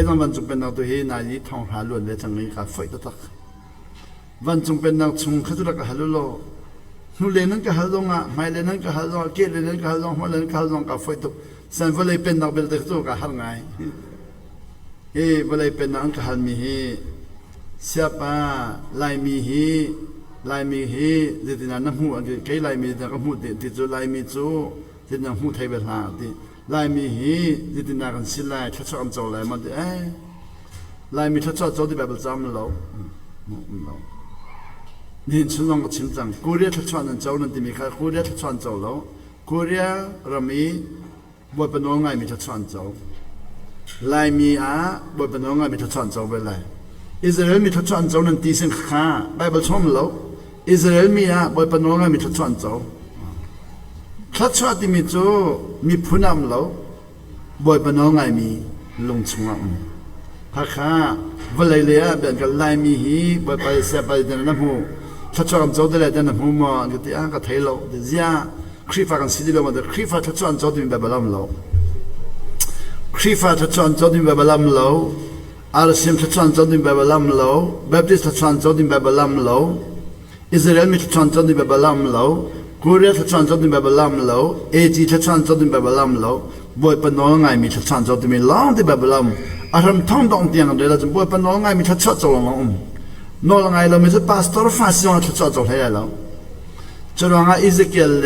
ต้องวันจงเป็นนักตัวเฮนายทองหาล้วนเลยจังนี้กับไฟตะตักวันจงเป็นนักชงขจุระกับฮัลโลนูเลนันกับฮัลโลงะไม่เลนันกับฮัลโลเกเลนันกับฮัลโลหัวเลนันกับฮัลโลกับไฟตุสันวลัยเป็นนักเบลเตตัวกับฮัลไงวลัยเป็นนักกับฮัลมีฮีเสียป้าลายมีฮีเดี๋ยวนั้นน้ำหูอันนี้ใครลายมีแต่ก็หูติดจูลายมีจูเดี๋ยวนั้นหูไทยเวลาติลายมีฮีเดี๋ยวนั้นกันสิลายทัศน์อันโจลายมันเอ๊ะลายมีทัศน์โจที่แบบจำเรานี่ฉันลองกับชิมจังกูเรียกทัศน์อันโจนั่นที่มีค่ะกูเรียกทัศน์อันโจเรากูเรียกรามีบ่เป็นน้องไงมีทัศน์อันโจลายมีบ่เป็นน้องไงมีทัศน์อันโจเป็นไรอิสราเอลมีทัศน์อันโจนั่นที่สิ่งข้าไบเบิลชมเราอิสราเอลมีบ่เป็นน้องไงมีทัศน์อันโจทัศน์ที่มีโจมีผู้นำเราบ่เป็นน้องไงมีลงชงอ่ะพระข้าวันเลยเลยเป็นกันลายมีฮีบ่ไปเสียไปเดินน้ำหูทัศน์อันโจได้เลยเดินน้ำหูมาก็ที่ก็ไทยเราเดี๋ยวคริฟ้ากันสิเรามาเดี๋ยวคริฟ้าทัศน์อันโจที่มีแบบลำเราคริฟ้าทัศน์อันโจที่มีแบบลำเราอาร์เซียมทัศน์อันโจที่มีแบบลำเราเบปติสทัศน์อันโจที่มีแบบลำเราอิสราเอลมีทัศน์อันโจที่มีแบบลำเรากูเรียกทัศน์อันโจที่มีแบบลำเราจีทัศน์อันโจที่มีแบบลำเราบ่อยเป็นน้องไงมีทัศน์อันโจที่มีล้างที่แบบลำอารมณ์ท่องดองเตียงเลยเราจะบ่อยเป็นน้องไงมีทัศน์โจลงน้องไงเราไม่ใช่พาสตอร์ฟาซิออนทัศน์โจให้เราจะร้องอิสเกียล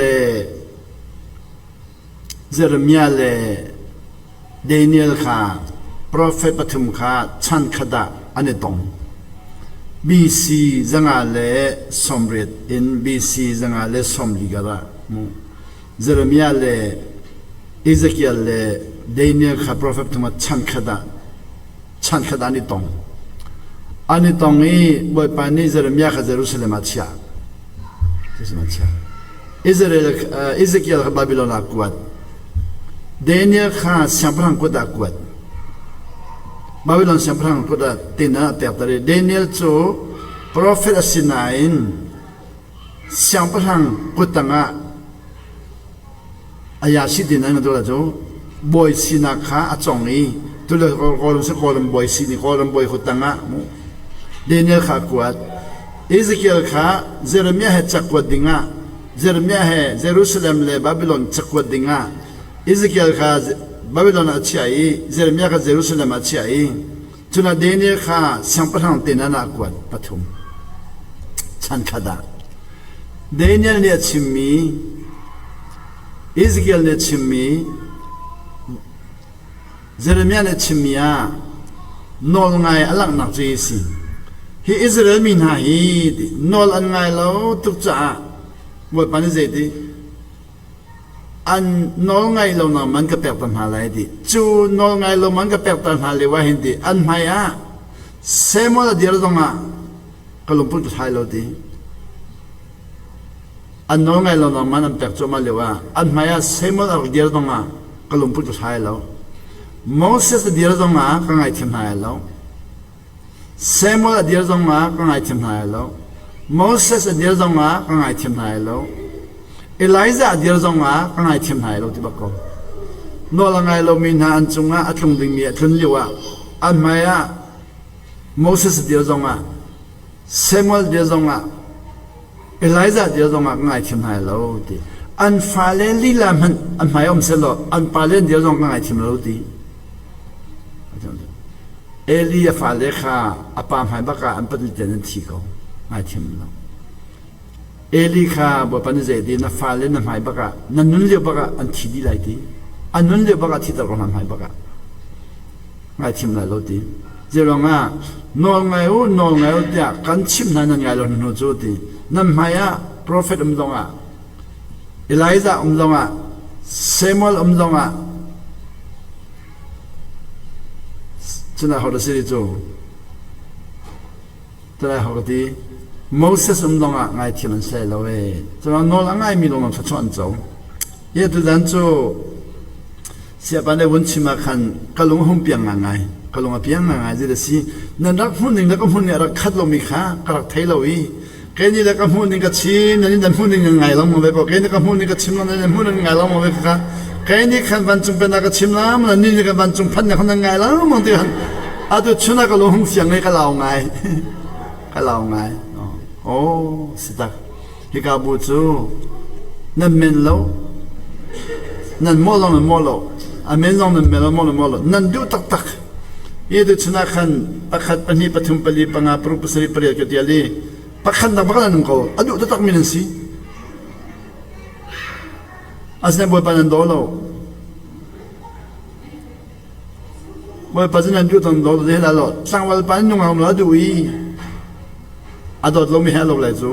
เจเรมียาเลเดนิเอลค่ะโปรเฟตปฐุมค่ะชันขดาอันนี้ตรงบีซีจังอาเลสมเร็จอินบีซีจังอาเลสมลิการะมูเจเรมียาเลอิสเกียลเลเดนิเอลค่ะโปรเฟตปฐุมชันขดาอันนี้ตรงนี้บ่อยปานนี้เจเรมียาค่ะเยรูซาเล็มอาเชียอิสเกียลค่ะบาบิโลนากวดเดนิเอลค่ะเสียงพลังกวดากวดบาบิโลนเสียงพลังกวดตินะเตียบตรีเดนิเอลโจโปรเฟตอสินัยเสียงพลังกวดตังอายาสิดินัยนั่นตัวละโจบอยสินักค่ะจงนี้ตัวละกอลมบอยสินี่กอลมบอยกวดตังเดนิเอลค่ะกวดอิสเกียลค่ะเจเรมียาเหจักวดดิงเจเรมียาเหเยรูซาเล็มเลบาบิโลนจักวดดิงอิสเกียลค่ะบาบิโลนอาเชียเจเรมียาค่ะเยรูซาเล็มอาเชียจุนาเดนิเอลค่ะเสียงพลังตินานักวดปฐุมชันขดาเดนิเอลเนี่ยชิมมีอิสเกียลเนี่ยชิมมีเจเรมียาเนี่ยชิมมีนอลไงอลังนักเจสิฮีอิสราเอลมีนาฮีนอลอันไงเราตุกจ้าว่าปานนี้เจดีอันนอลไงเรานะมันก็แปลกต่างหากเลยดิจูนอลไงเรามันก็แปลกต่างหากเลยว่าเห็นดิอันไม่เสมอเดียวตรงก็ลงพูดไทยเราดิอันนอลไงเรานะมันแปลกจมาเลยว่าอันไม่เสมอเดียวตรงก็ลงพูดไทยเราโมเสสเดียวตรงก็ไงทีมไทยเราเซมูลเดียร์จงมาก็ไงทีมนายแล้วโมเสสเดียร์จงมาก็ไงทีมนายแล้วเอลิซาเดียร์จงมาก็ไงทีมนายแล้วที่บอกก็นอลไงเรามีนาอันจงมาอัตลงดิ่งมีอัตลงเลี้ยวอันไม่โมเสสเดียร์จงมาเซมูลเดียร์จงมาเอลิซาเดียร์จงมาก็ไงทีมนายแล้วที่อันฟาเลนลีลามันอันไม่อมเสลออันฟาเลนเดียร์จงก็ไงทีมแล้วที่เอลียฟาเลขาอปามหายบักอันปฏิเจนันทีเขาไม่ทิมเราเอลีขาบอกปันเจดีนัฟาเลนันหายบักนันนุนเลียบักอันทีดีไรดีอันนุนเลียบักที่ตะกอนหายบักไม่ทิมเราเราดีเจริญนอลไงโอนอลไงโอเดียกันชิมนั่นไงเราหนูจูดีนั่นหมายโปรเฟตดงเอลิซาดงเซมูลดง真係學到識做，真係學啲冇識咁多嗌條人細路嘅，就話我諗嗌咪龍出錯人做，因為對人做，下班咧揾錢嘛看，個龍好變嗌，個龍啊變嗌，即係是，那รักหุ่นหนึ่งรักหุ่นเนี่ยรักคัดลงมีขาก็รักไทยเราอีแกนี่รักหุ่นหนึ่งก็ชิมนั่นนี่หุ่นหนึ่งยังไงเราโมไปก็แกนี่ก็หุ่นหนึ่งก็ชิมนั่นนี่หุ่นหนึ่งยังไงเราโมไปก็แกนี่ขันวันจุงเป็นนักชิมน้ำนั่นนี่กันวันจุงพันเนี่ยคนยังไงเราโมตีกัน อาตุชนะก็ลงเสียงไงก็เล่าไงก็เล่าไงโอ้สิตักฮิกาบูจูนั่นเมนโลนั่นมอลนั่นมอลอเมซอนนั่นเมนมอลมอลนั่นดูตักตักยี่ตุชนะขันปักขัดปนีปฐุมปลีปังอาปรุปสริปริยกติยาลีปักขันนักบักนั่นก็อดูตักมินันซีอาศัยบัวปานันโดโลบัวปานันดูตันโดเดลาโลสังวัลปานันนุ่งเอามาดูอีอาดอดลงมีให้เราเลยจู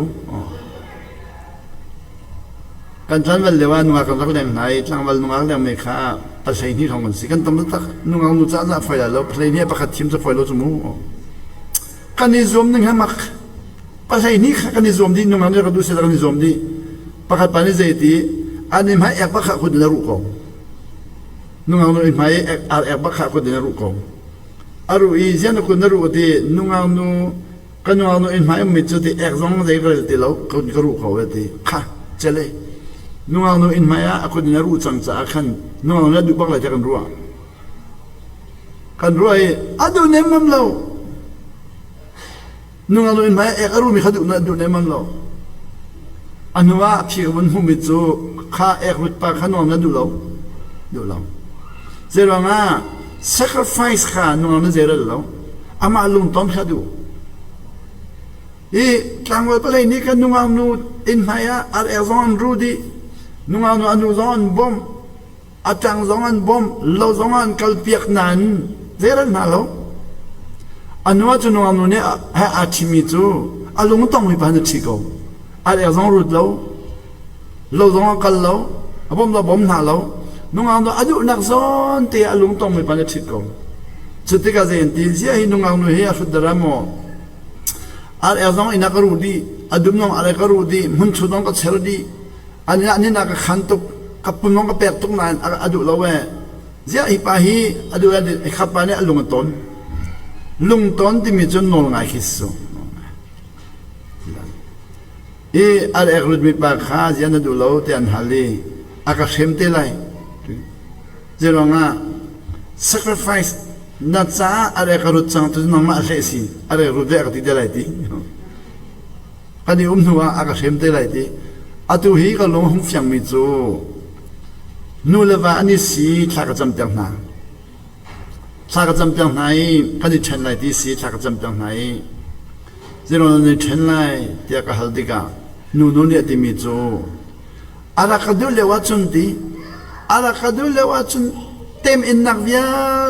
กันฉันวันเลวานุ่งกันรักแรงไหนสังวัลนุ่งกันแรงไม่ข้าภาษาที่ท้องกันสิกันต้องตักนุ่งเอานุ่งจ้าจะไฟแล้วภาษานี้ประคัดทีมจะไฟแล้วจมูกกันนิยมนึงฮะมักภาษานี้กันนิยมดีนุ่งเอาเนี่ยก็ดูเสร็จกันนิยมดีประคัดปานิเจตีอันนี้หมายเอกบักขะคนเดินรุกงนุ่งเอาหนุ่มหมายเอกบักขะคนเดินรุกงอารุอีเจนคนเดินรุกตีนุ่งเอาหนุ่มกันนุ่งเอาหนุ่มหมายมิจุตีเอกซองเด็กเลยตีแล้วคนก็รุกเขาเวทีค่ะเจเลยนุ่งเอาหนุ่มหมายคนเดินรุกจังจ้าขันนุ่งเอาหนุ่มดูบักเลยจะกันรัวอาดูเนมันเรานุ่งเอาหนุ่มหมายเอกอารุมีขดุนดูเนมันเราอันว่าพี่คนหุ่นมิจูข้าเอกรุดปากขนมนั้นดูเราเจริญอ่ะ sacrifice ข้านุ่งเอานั้นเจริญเราอามาลุงต้อมข้าดูกลางวันไปเลยนี่กันนุ่งเอาหนูอินไฮอะอาร์เอซอนรูดีนุ่งเอาหนูอนุซอนบอมอาจังซอนบอมเราซอนกัลเปียกนั้นเจริญมาเราอันว่าจะนุ่งเอาหนูเนี่ยให้อาชิมิจูอาลุงต้องมีปัญหาที่เขาอาเอกซองรูดเราซองกันเราบอมเราบอมหน้าเรานุ่งเอาหนูอายุนักซอนที่อาลุงต้องมีปัญหาที่เขาสุดที่ก็จะเห็นที่เสียให้นุ่งเอาหนูเฮียสุดเดรามอาเอกซองอินักรูดีอาดุมน้องอะไรก็รูดีมุนชุดน้องก็เชลดีอันนี้นักขันตุกกับปุ่นน้องก็แปลกตุกนั้นอาดุเราเว้เสียฮิปาฮีอาดุอะไรขับไปเนี่ยลุงต้นที่มีจนนอนง่ายคิดสูอาเอกรุดมีปากข้าเสียนดูเราเตียนฮัลลีอากาศเข็มเตลัยเจ้าหน้า sacrifice นัดจ้าอาเอกรุดจังตุนน้องมาเลสีอาเอกรุดเด็กที่เตลัยที่กันนี้นัวอากาศเข็มเตลัยที่อาตุฮีก็ลงห้องเฟียงมิจูนูเลวาอันนี้สีชากจำจังนาชากจำจังไหนกันนี้เชนไลที่สีชากจำจังไหนเจ้าหน้าเชนไลเดียกฮัลดิกานูเนี่ยที่มิจูอาราคาดูเลวะจุนตีอาราคาดูเลวะจุนเต็มอินนักวิา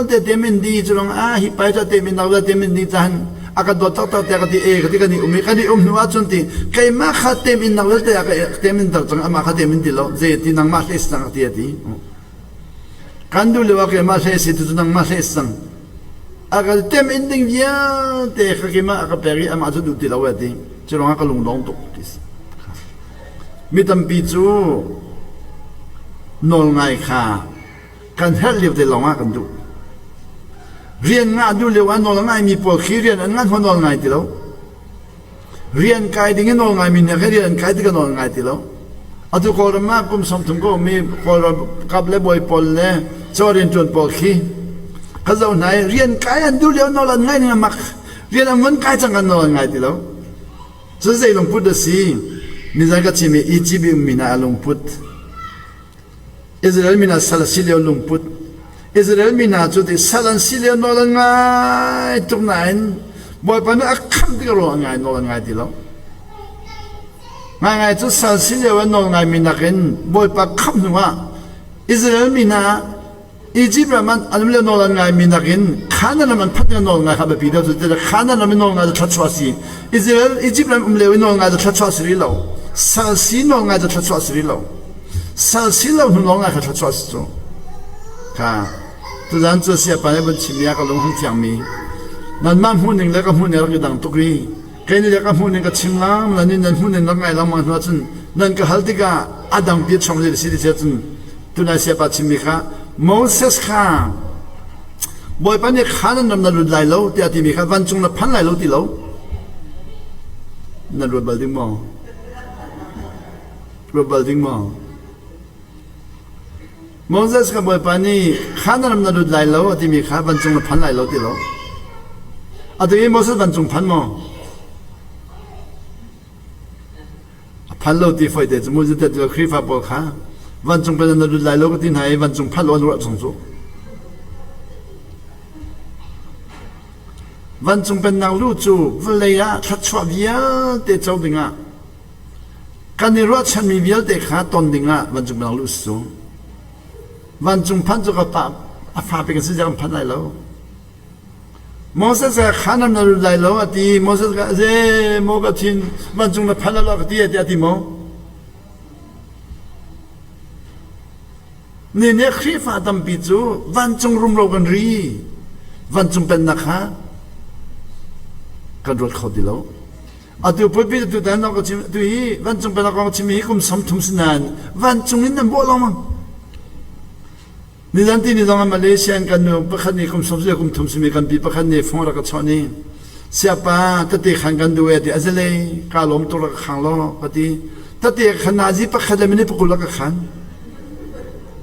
เต็มอินดีจุลงฮิปไปจะเต็มอินนักวิาเต็มอินดีจันอากาศดอตักเตะกันที่กันนี่กันนี่นัวจุนตีใครมาขัดเต็มอินนักวิาเตะกันเต็มอินตักจังมาขัดเต็มอินดีแล้วเจตีนังมาเลสตังที่ที่กันดูเลวะใครมาเลสที่จุนังมาเลสตังอากาศเต็มอินดีวิาเตะใครมาอากาศเปรียมาจะดูที่แล้วที่จุลงอากาศลงลงตุกมิตรปีจูนอลไงค่ะกันเฮลิวเดลงากันดูเรียนงานดูเลวันนอลไงมีพวกขี้เรียนงานคนนอลไงติแล้วเรียนไกด์ดิ่งนอลไงมีเนี่ยเรียนไกด์ดิ่งนอลไงติแล้วอัตุโครมากุมสมถึงก็มีพอกับเลบอยพอลเล่จอเรียนจนพอขี้เขาจะไหนเรียนไกด์ดูเลวนอลไงเนี่ยมักเรียนอันวันไกด์จังกันนอลไงติแล้วสุดท้ายลงพูดสินี่จะก็ชิมีอีจิบิมมินาลงพุทอิสราเอลมินาสัลซิเลลงพุทอิสราเอลมินาจุดที่สัลซิเลนอลง่ายทุกนั้นบ่อยปานอักขันที่ก็รู้ง่ายนอลง่ายที่แล้วง่ายจุดสัลซิเลวนอลง่ายมินากันบ่อยปากขันหัวอิสราเอลมินาอียิปต์มันอันนี้นอลง่ายมินากันข้านั้นมันพัฒนานอลง่ายครับพี่เดียวสุดที่ข้านั้นมันนอลง่ายจะทัชวาสีอิสราเอลอียิปต์มันเลวนอลง่ายจะทัชวาสีแล้วสัลซินอลง่ายจะทัชวาสีแล้วสัลซิแล้วนอลง่ายจะทัชวาสีค่ะตัวนั้นจะเสียไปในบัญชีมีก็ลงห้องเที่ยงมีนั่นมันหุ่นหนึ่งแล้วก็หุ่นหนึ่งก็ดังตุกรีแค่นี้แล้วก็หุ่นหนึ่งก็ชิมล้างแล้วนี่นั่นหุ่นหนึ่งแล้วไงแล้วมันหัวจนนั่นก็ฮัลติกาอดัมเปียชมเลยสิที่เจ้าจนตัวนั้นเสียไปชิมมีค่ะโมเสสค่ะบ่อยปานนี้ข้านั้นนำนันรุดไหลแล้วแต่ที่มีค่ะวันจงนับพันไหลแล้วที่แล้วนั่นรุดบัลดิงมอรุดบัลดิงมอโมเสสกับบ่อยปานนี้ข้านั้นนำนันรุดไหลแล้วที่มีค่ะวันจงนับพันไหลแล้วที่แล้ว啊，对于摩斯万众盘么？盘路地方的，怎么就在这开发不看？万众本来来了个地方，万众盘路多重做。万众本来路做，不来呀，他穿边的走的啊。kan ni ruat chan mi vial te kha ton dinga wan chung bang lu su wan chung phan chu ka pa a fa pe ka si jang phan lai lo Moses ka khanam na lu lai lo ati Moses ka je mo ka thin wan chung na phan la ka ti ati mo ni ne khri fa dam bi chu wan chung rum ro kan ri wan chung pen na kha kan rot kho di lo 아주 불빛도 대나고 지금 이 완전 변화가 지금 이금 섬통스난 완전 있는 뭐라면 니단티 니동안 말레이시안 간노 박한니 금 섬스에 금 톰스미 간 비박한니 풍어라가 쳐니 시아빠 뜻이 한간도에 대 아zel레 칼롬 토라 칸로 어디 뜻이 칸나지 박하다미니 부kul라가 칸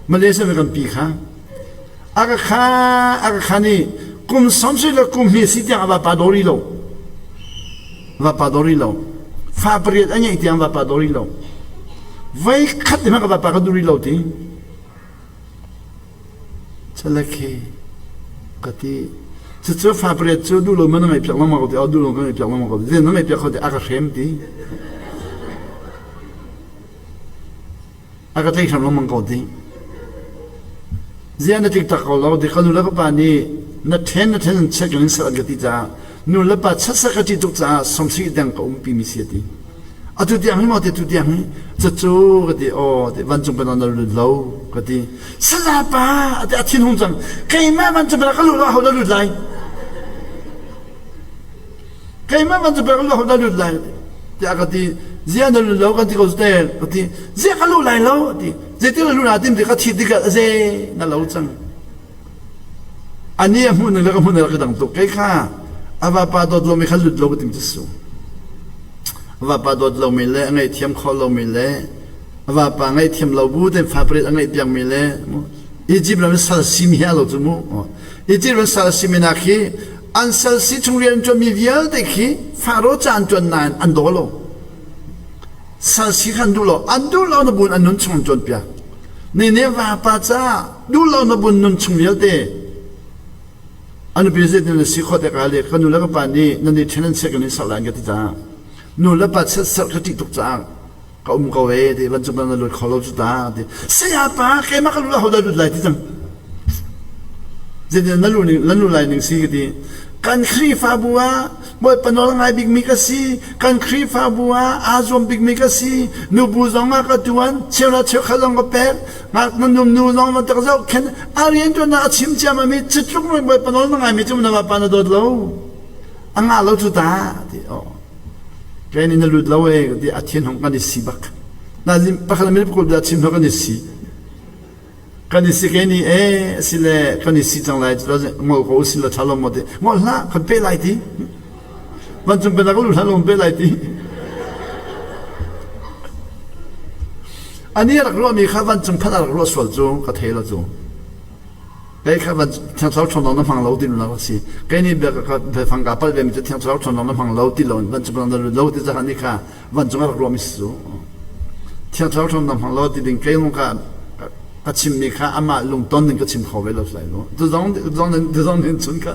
말레이시아 간 비카 아가 칸이 금 섬스에 금 미시디아 바 바도리로 va padorilo fabriet anya itiam va padorilo vai khat ma va padorilo ti chalaki kati chu fabriet chu du lo man ngai pyak ma ko ti du lo ngai pyak ma ko ti ngai pyak ko ti aga khem ti aga tai sam lo man ko ti ziana tik tak ko lo di khanu la pa ni na ten check in sa ga ti ja nu la pa cha sa ka ti tuk cha som si dang ko pi mi si ti a tu diang mo te tu diang cha chu ga ti o de wan chung pa na lu lo ga ti sa la pa a tin hong chang kai ma wan chung pa ka lu la ho da lu lai kai ma wan chung pa ka lu ho da lu lai ti a ga ti zia na lu lo ka ti ko ste ga ti zia ka lu lai lo ti zia ti lu na tim ti ka thi ti ka ze na lo chang ani mu na la ka mu na ka dang to kai kha ava pa dot lo mi khalut lo tim tsu ava pa dot lo mi le ngai thiam kho lo mi le ava pa ngai thiam lo bu den fabric ngai piang mi le egypt la sal sim ya lo tumu egypt la sal sim na khi an sal si chung rian cho mi vial de khi faro chan chon nan an do lo sal si khan du lo an du lo na bun an nun chung chon pya ne ne va pa cha du lo na bun nun chung vial de anu president na sikho te kale kanu la pa ni nani thenen se kan sa lang ti ta nu la pa sa sa ti tuk cha ka ko we de ban chu ban lo kholo chu ta de se ya pa ke ma ka lu ho da lu lai ti jang je de na lu lai ning si ti kan khri fa bua boy panol ngai big mi ka si kan khri fa bua azom big mi ka si nu bu zong ma ka tuan chela che khalang ko pe ma nu zong ma ta zo ken arien to na chim cha ma mi chi chuk mo boy panol ngai mi chum na ma pa na do lo anga lo chu ta ti o ke ni na lu lo e di atien hong kan di si bak na zim pa khala mi ko da chim no kan di si kan si ke ni sile kan si chang lai mo ko si la chalo mo de mo la kan pe lai ti ban chung pe na ko lu chalo pe lai ti ani ra ro mi kha ban chung pa na ro sol zo ka the la zo pe kha ban chang chao chong na phang lo ti na si ke ni be ka be phang ka pa be mi chang chao chong na phang lo ti lo ban chung na lo ti za ni kha ban chung ra ro mi su chang chao chong na phang lo ti ding ke mo ka ka chim mi kha ama lung ton ning ka chim kho ve lo sai lo du zong nen chun ka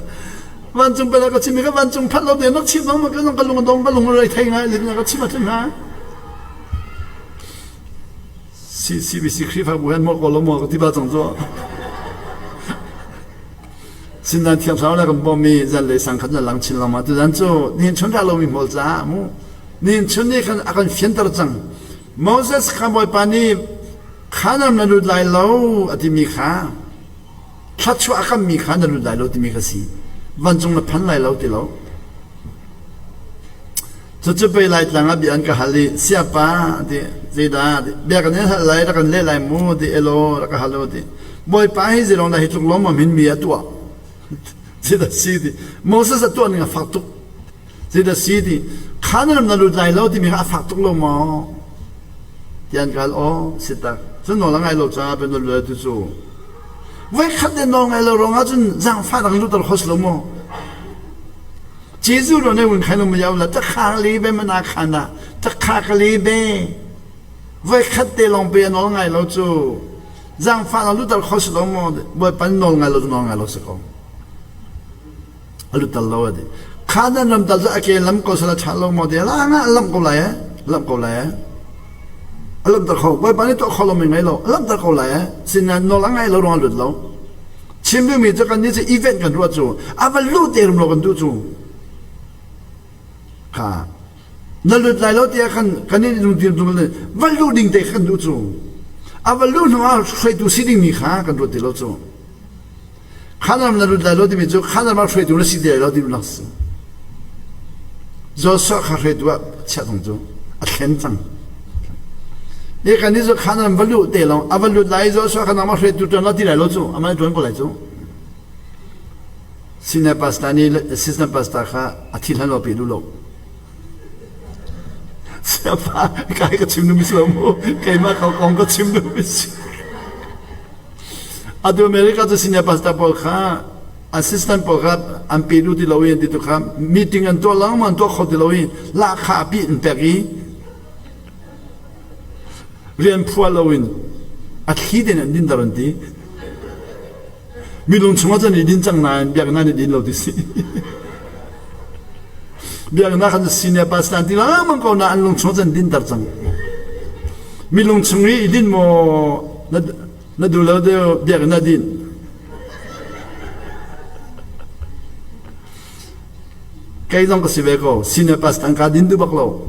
wan chung pe la ka chim mi ka wan chung phat lo de nok chim no ma ka lung lai thai nga le ka chim ma thai nga si bi si khri fa bu han mo ko lo mo ka ti ba chang zo sin dan tiam sa la ka bo mi zan le sang khan lang chin la ma du zan zo nin chun ka lo mi mo za mu nin chun ni kan akan fian tar chang Moses ka boy pani खाना नलु लाई लो अति मिखा खछु आकम मिखा नलु लाई लो तिमी खसी वनजुङ न फन लाई लो ति लो चुचु पे लाई तंगा बियान का हाली सियापा दे जेदा दे बेगने लाई र कन ले लाई मु दे एलो र का हालो दे बोय पाहि जे लो ना हितुक लो म मिन मिया तुआ जेदा सीदी मोसेस तुआ नि फातु जेदा सीदी खाना नलु लाई लो तिमी आ फातु लो म tian kal o sita chun no langai lo cha ben lo tu chu we khat de no ngai lo ronga chun jang fa dang lu tar khos lo mo 接住了那文看都没有了，这看里边么哪看呐？这看个里边，为看得龙边弄爱老做，让发了路到考试了么的，为办弄爱老做弄爱老是讲，路到老的，看到那么到这阿给lâm过是了查了么的，啦啊lâm过来啊，lâm过来啊。lâm到考，为办你到考了没爱老，lâm到考来啊，现在弄爱老弄爱老，前面没这个你是 event กัน多做，啊不路点么กัน多做。ค่ะนั่นลุดไหลแล้วเดียกันนี่ดูดีดูเลยวันลุดิ่งเตะกันดูจูอ่ะวันลุหนูอ่ะช่วยดูสิ่งมีค่ากันดูดีแล้วจูข้านั้นนั่นลุดไหลแล้วที่มีจูข้านั้นมาช่วยดูแล้วสิ่งเดียวแล้วที่รู้นักสู้จะสอนข้าช่วยดูอ่ะเชื่อตรงจูอ่ะเข็นจังนี่กันนี่จูข้านั้นวันลุเตะแล้วอ่ะวันลุไหลจะสอนข้านั้นมาช่วยดูจนแล้วที่ไหนแล้วจูอ่ะมันจนก็ไหลจูสิ่งนั้นปัสตานี่สิ่งนั้นปัสตาข้าอาทิตย์นั้นเราไปดูโลกSiapa kaya ka chimnu mislamo kaya ma ka kong ka chimnu mis Ado Amerika to sinya pasta po ka assistant po ka ang pilu di lawin dito ka meeting ang to lang man to ko di lawin la ka pi in peri rian pua lawin at hidden ang din daranti milong chunga jan idin chang na biak na ni din lo disi biar nak ada sini pas nanti lah mengkau nak long chungan din terjang, milong chungi idin mo na dulu dia biar nadin, kaya dong kasi beko sini pas tangka din tu baklo,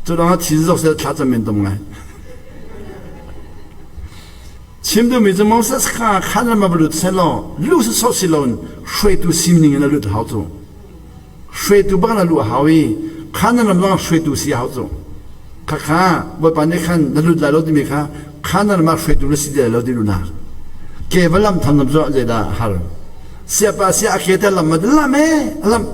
tu orang ciri saya cakap mentom ngai, cimdu macam masa sekarang kanan mabrut selo, lu sesosilon, shui tu simning na lu tahu tu. 水都不能路好诶，看那么多水都是好做，看我把你看那路来路的没看，看那么水都是在路的路那，给不啷他们做这个好，siapa siapa kita lama lama lam，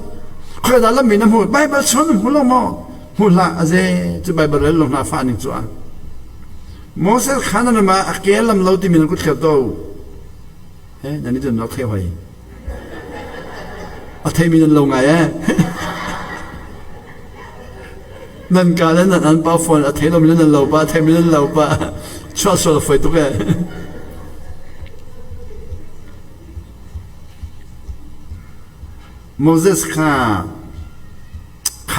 可是lama那么拜拜穿那么么，么啦这这拜拜人弄那反应做啊，莫是看那么给lama路的没能够跳到，哎，那你怎么开会？啊，睇面路危啊！นั่นการนั้นนั่นป้าฝนอ่ะ睇到面นั่น路ป้า睇面นั่น路ป้าชอบสวดไฟตุกะโมเสสข้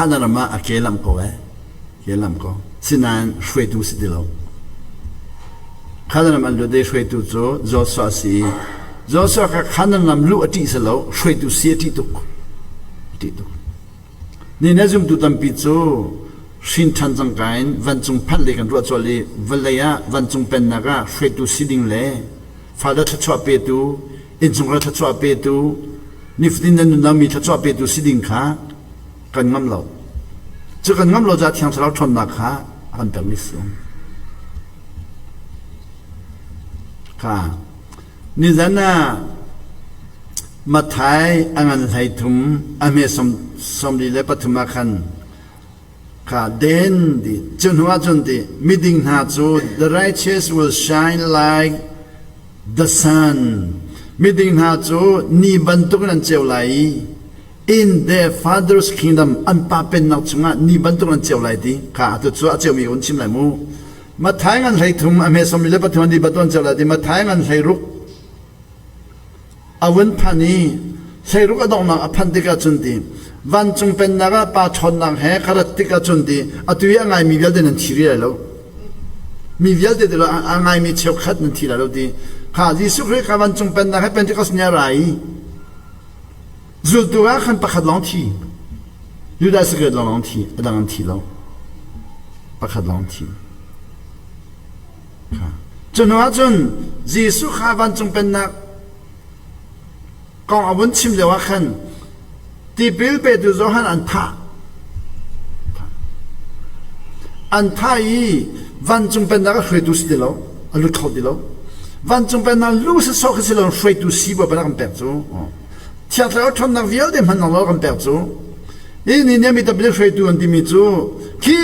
านั่นมาอ่ะเกลัมก็เกลัมก็สินันช่วยดูสิเดียวข้านั่นมันดูได้ช่วยดูโจสวดสิจะสกัดขันนั้นนำลูกอดีตสลาวช่วยดูเสียที่ตุกนี่นะจุมตุตัมปิโจสินทันจังการวันจงพันเลยกันรัวจอลีวันเลยะวันจงเป็นนักช่วยดูสิดิ่งเลยฟ้าละทัชวาเปตูอินจงละทัชวาเปตูนิฟตินนั้นนำมีทัชวาเปตูสิดิ่งขากันงำเราจะกันงำเราจะที่ทางเราทนนักขาอันเป็นมิสงค่ะนี่จะน่ะมาไทยอันไทยทุ่มอเมสมดีเลปัตุมาคันค่ะเด่นดีจนหัวจนดีมิดิ่งหาจู the righteous will shine like the sun มิดิ่งหาจูนี่บรรทุกนั้นเจ้าไหล in their father's kingdom อันป้าเป็นนักจุงะนี่บรรทุกนั้นเจ้าไหลดีค่ะตัวจูอาเจ้ามีคนชิมไหลมูมาไทยอันไทยทุ่มอเมสมดีเลปัตุมาดีบรรทุกเจ้าไหลดีมาไทยอันไทยรุกอาวันพันนี้ใช้ลูกดองนักพันติกาจุนดีวันจงเป็นนักป่าชนนักแห่ขรัตติกาจุนดีอาตุยังไงมีวิลเดนันทีรีแล้วมีวิลเดนแล้วอังไงมีเชี่ยวขัดนันทีแล้วดีข้ายิสุคริข้าวันจงเป็นนักให้เป็นที่เขาสัญญาไรจุดตัวขันประคัดลองทียูดาสเกิดลองทีดังทีแล้วประคัดลองทีจนว่าจนยิสุข้าวันจงเป็นนักกองอาวุธชิมเดียวกันที่บิลเปดูโจฮันอันท่าอีวันจงเป็นนักช่วยดูสิเดียวอันลุเขาเดียววันจงเป็นนักรู้สึกสกสิเราช่วยดูสิบ่เป็นนักกันเปิดจูที่อัตราทนนักวิวเดมันนักกันเปิดจูนี่เนี่ยมีตั้งปีช่วยดูอันที่มีจูที่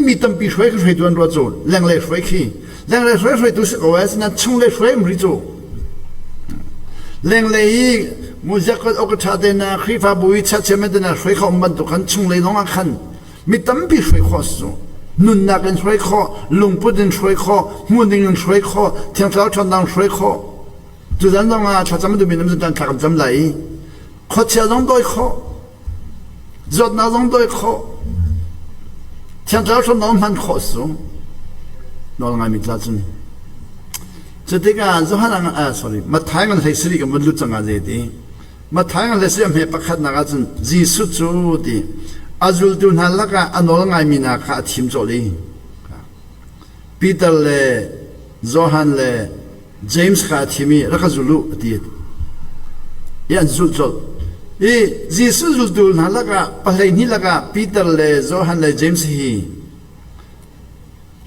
มีตั้งปีช่วยดูอันรัวจูแรงเลยช่วยขี้แรงเลยช่วยดูสิเอาไว้สินะชงเลยช่วยมันริจู เลงเลยมุจักรอกชาเดนะขีฟ้าบุยชัดเชมเดนะช่วยเขาบันตุกันชุงเลยน้องอันมีตั้มปีช่วยข้อสูนุนนักช่วยข้อลุงพุดินช่วยข้อมุดินช่วยข้อเทียงเท้าชนดังช่วยข้อจุดนั้นต้องมาชาจำไม่ดูมีน้ำจันทร์ขับจำไหลข้อเชียร์ต้องโดยข้อจดน่าต้องโดยข้อเทียงเท้าชนดังมันข้อสูน้องไงมีกล้าจุนจะที่การจะหานังsorry มาท้ายกันให้สิริกันมันรู้จังอะไรดีมาท้ายกันให้สิริมันประคัดนักจุนจีสุดจูดีอาจุลตุนฮัลลักะอันน้องไงมีนักขาทีมโจลีปีเตอร์เล่โจฮันเล่เจมส์ขาทีมีรักจุลุดียันจุลจุลจีสุดจุลตุนฮัลลักะปะเลยนี่ลักะปีเตอร์เล่โจฮันเล่เจมส์ฮี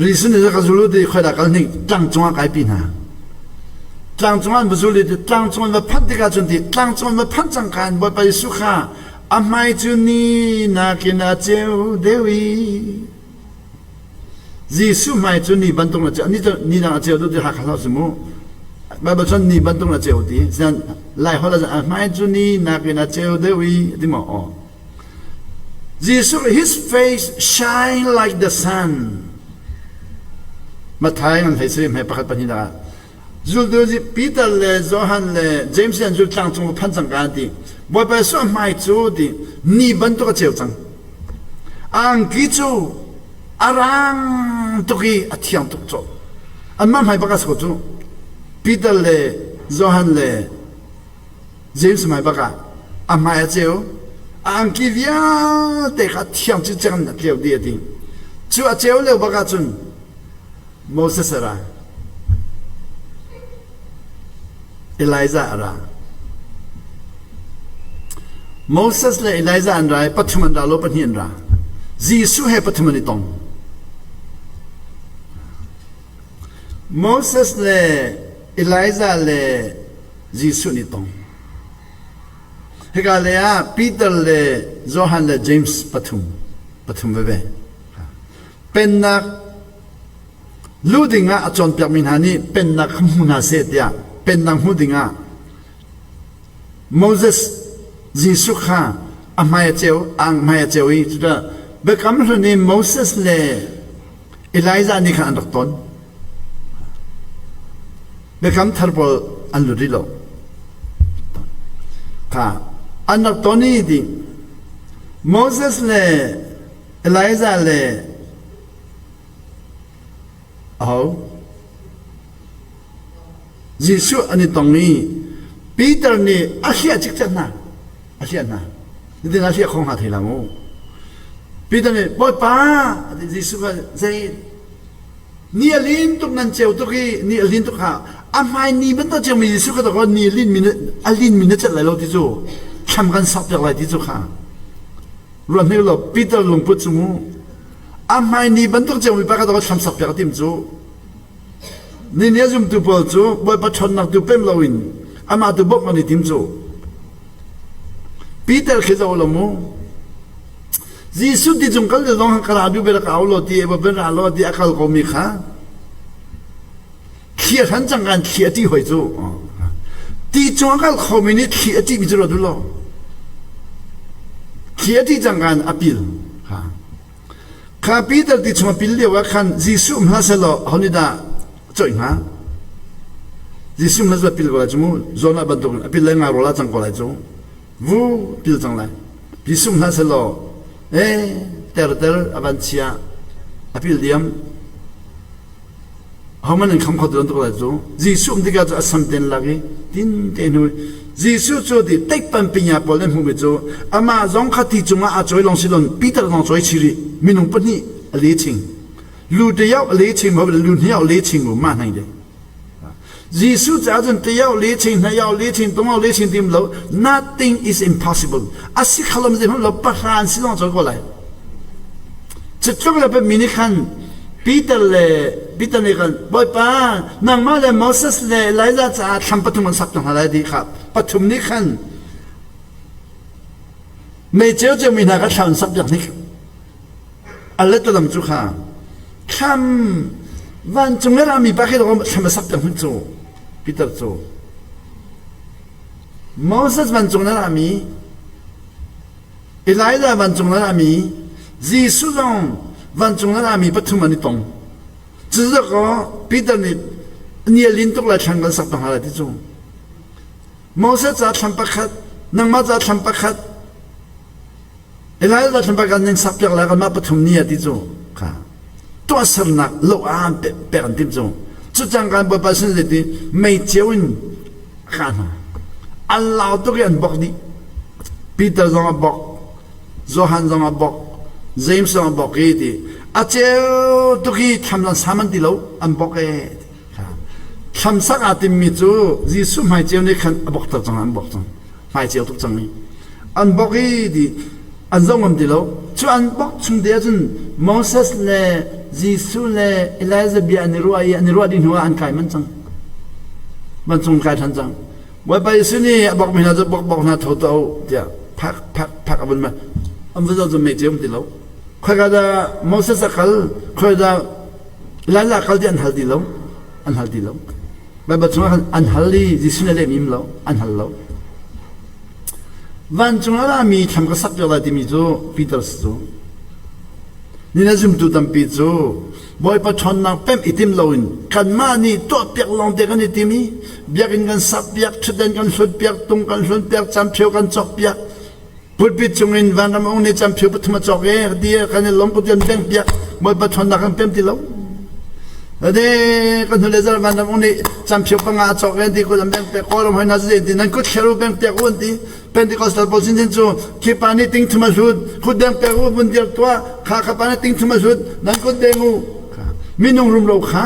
รีสันรักจุลุดีคอยดักกันนี่ตั้งจงอาไกปีน่ะตั้งจงอันบุษลิดตั้งจงอันพัดดิกาจุนดีตั้งจงอันพัดจังการบ่ไปสุขาอาไม่จุนีนักนาเจ้าเดวียิสุไม่จุนีบันตงนาเจ้านี่จะนี่นาเจ้าดูดีหักข้าวสมุแบบว่าจุนีบันตงนาเจ้าดีฉะนั้นไล่เขาเลยอาไม่จุนีนักนาเจ้าเดวีดีมั้งอ๋อยิสุ his face shine like the sun มาท้ายกันให้สิให้ประคัดปัญญาจุดดูสิปีเตอร์เล่โจฮันเล่เจมส์ยันจุดตั้งจงพันจังการดีบ่ไปส่วนไม่จูดีนี่บันตุกเจ้าจังอังกิจูอารังตุกีอัฐยังตุกโจอันมันไม่ประกาศกูจูปีเตอร์เล่โจฮันเล่เจมส์ไม่ประกาศอันไม่เจ้าอังกิวิอาเด็กอัฐยังจุดจังนักเลี้ยวดีดีจูอัฐเจ้าเลี้ยวประกาศจุนโมเสสระเอลิซาระโมเสสและเอลิซาอันไรปัจจุบันดาวโลกปัจจุบันรายิสุให้ปัจจุบันนี้ตรงโมเสสและเอลิซาและยิสุนี้ตรงเฮกาเลอาปีเตอร์และโจฮันและเจมส์ปัจจุบันเว้เป็นนักลูดิงะจนเปียกมินหานี่เป็นนักมุนาเสตียเป็นนักฮูดิงะโมเสสยิสุข้าอัมายเจ้าอังมายเจ้าอีจุดเบคำรู้นี่โมเสสเล่เอลิซานี่ข้าอันดักต้นเบคำทาร์บอลอันลุริโลข้าอันดักต้นนี่ดิโมเสสเล่เอลิซาเล่เอายิสุอันนี้ตรงนี้ปีเตอร์นี่อาเซียจิกจังนะอาเซียนะนี่อาเซียของหาเทลามูปีเตอร์นี่บ่ป้ายิสุก็ใจนี่ลินตุกนั่นเจ้าตุกี้นี่ลินตุกข้าอาไม่นี่มันต้องเจ้ามียิสุก็ต้องว่านี่ลินมินอลินมินจะอะไรเราที่จู่ทำกันสับจากอะไรที่จู่ข้ารวมนี้เราปีเตอร์ลงพุทธสมุอาไม่นี่มันต้องเจ้ามีปากก็ต้องทำสับจากที่มจู่นี่เนี่ยจุ่มตัวเปล่าจู่บ่อยปัจจุบันนักตัวเป็นเราอินอามาตัวบอกมันนี่ทิมจู่ปีเตอร์คิดเอาละมั้งยิสุที่จุ่มกันเลยลองหักกระดาษดูเบลกเอาโลดีเอเบลาโลดีอาคาลก็มีข้าเขียนทันจังกันเขียนที่หอยจู่ที่จงกันเขามีนี่เขียนที่มีจุดดูโลเขียนที่จังกันอภิลข้าปีเตอร์ที่จุ่มพิลเดียวว่าคันยิสุมลาเซโลฮอนิดาจ่อยนะยิสุมลาเซพิลก็ได้จู่โซน่าบันทุกพิลเลงาโรลาจังก็ได้จู่วูพิลจังเลยยิสุมลาเซโลเตอร์อบันเชียอภิลเดียมเขามันคำขอตัวตัวได้จู่ยิสุมที่ก็จะสัมเต็นลักดินเต็นหูยิสุจู่ที่เต็กปันปิญญาพอเล่นหูไปจู่อามาจงขัดที่จู่มาอาจ่อยลงสิลนปีเตอร์ลงจ่อยชิริมินุปนี่เลี้ยชิงลูเดียวเลี้ยชิงเพราะว่าลูเดียวเลี้ยชิงกูมาไหนเด้ยิสุจะจนเดียวเลี้ยชิงนายเอาเลี้ยชิงตรงเอาเลี้ยชิงทีมเรา nothing is impossible อาศัยขลังมันเราประหารสิลองจ่อยก็เลยจะจบแล้วเป็นมินิคันปีเตอร์นี่กันบ่อยป้านางมาเลยโมเสสเลยไล่ละจะทำปฐุมสับจังอะไรดีครับปฐุมนี่คันไม่เจ้าจะมีนักทำสับอย่างนี้อะไรตัวลำจุข้าคำวันจงเวลามีปากให้เราทำสับอย่างนี้จู่ปีเตอร์จู่ Moses วันจงนั้นมีเอไลซาวันจงนั้นมียิสุจงวันจงนั้นมีปฐุมนิตง只是个彼得你领导来唱个啥东西来的种Moses 在唱不开能嘛在唱不开เอไลซา唱不开能啥表来个嘛ปฐุมนี่的种ค่ะตัวสนักโลอาเป็นที่种就讲กันบ่เป็นสิ่งที่ไม่เจ้าอินกันอัลลอฮ์ตัวเองบอกดิปีเตอร์จงบอกโจฮันจงบอกเจมส์จงบอกกี่ทีอาเจ้าตัวกี้ทำแล้วสามันดีแล้วอันบอกเองทำสักอาทิตย์มิจูยิสุไม่เจ้านี่ขันบอกตัวจังอันบอกจังไม่เจ้าตัวจังนี่อันบอกกี่ทีอันจงอันดีแล้วช่วยอันบอกชุนเดียจนโมเสสเล่ยิสุเล่เอลิซาเบียนิรัวดินหัวอันใครมันจังมันจงใครทันจังว่าไปสินี่บอกไม่น่าจะบอกน่าถูกต้องเดี๋ยวพักอันมาอันว่าจะไม่เจ็บดีแล้วใครก็จะโมเสสกัลใครจะหลายกัลที่อันฮัลดีแล้วไปบัดช่วงอันฮัลลีจิสุนเล่มิมแล้วอันฮัลแล้ววันจงอะไรมีทำกษัตริย์อะไรที่มีจูปีเตอร์สจูนี่น่าจะมีตัวตั้งปีจูบ่อยประชอนนักเป็นอิติมลอยกันมานี่ตัวเปียกลองเด็กกันอิติมีเบียกันกันสับเปียกชุดเด่นกันสุดเปียกตรงกันสุดเปียกจำเพียวกันจอกเปียกพูดปิดจงอินวันนั้นองค์นี้จำเพียวปฐมจอกเองดีกันนี่ล้มกุญแจเปียกบ่อยประชอนนักกันเป็นที่เราเด็กกันทุเรศวันนั้นองค์นี้จำเพียวปังอาจอกเองที่คนจำเป็นเปียกคนเราไม่น่าจะดีนั่นก็เชื่อรู้เป็นเปียกวันที่เป็นที่เขาสารพัดสิ่งที่ขี้ปานี่ติ้งธรรมสุดคุณเดินเปียกวันเดียวตัวข้าปานี่ติ้งธรรมสุดนั่นก็เด้งูมีน้องรุมเราข้า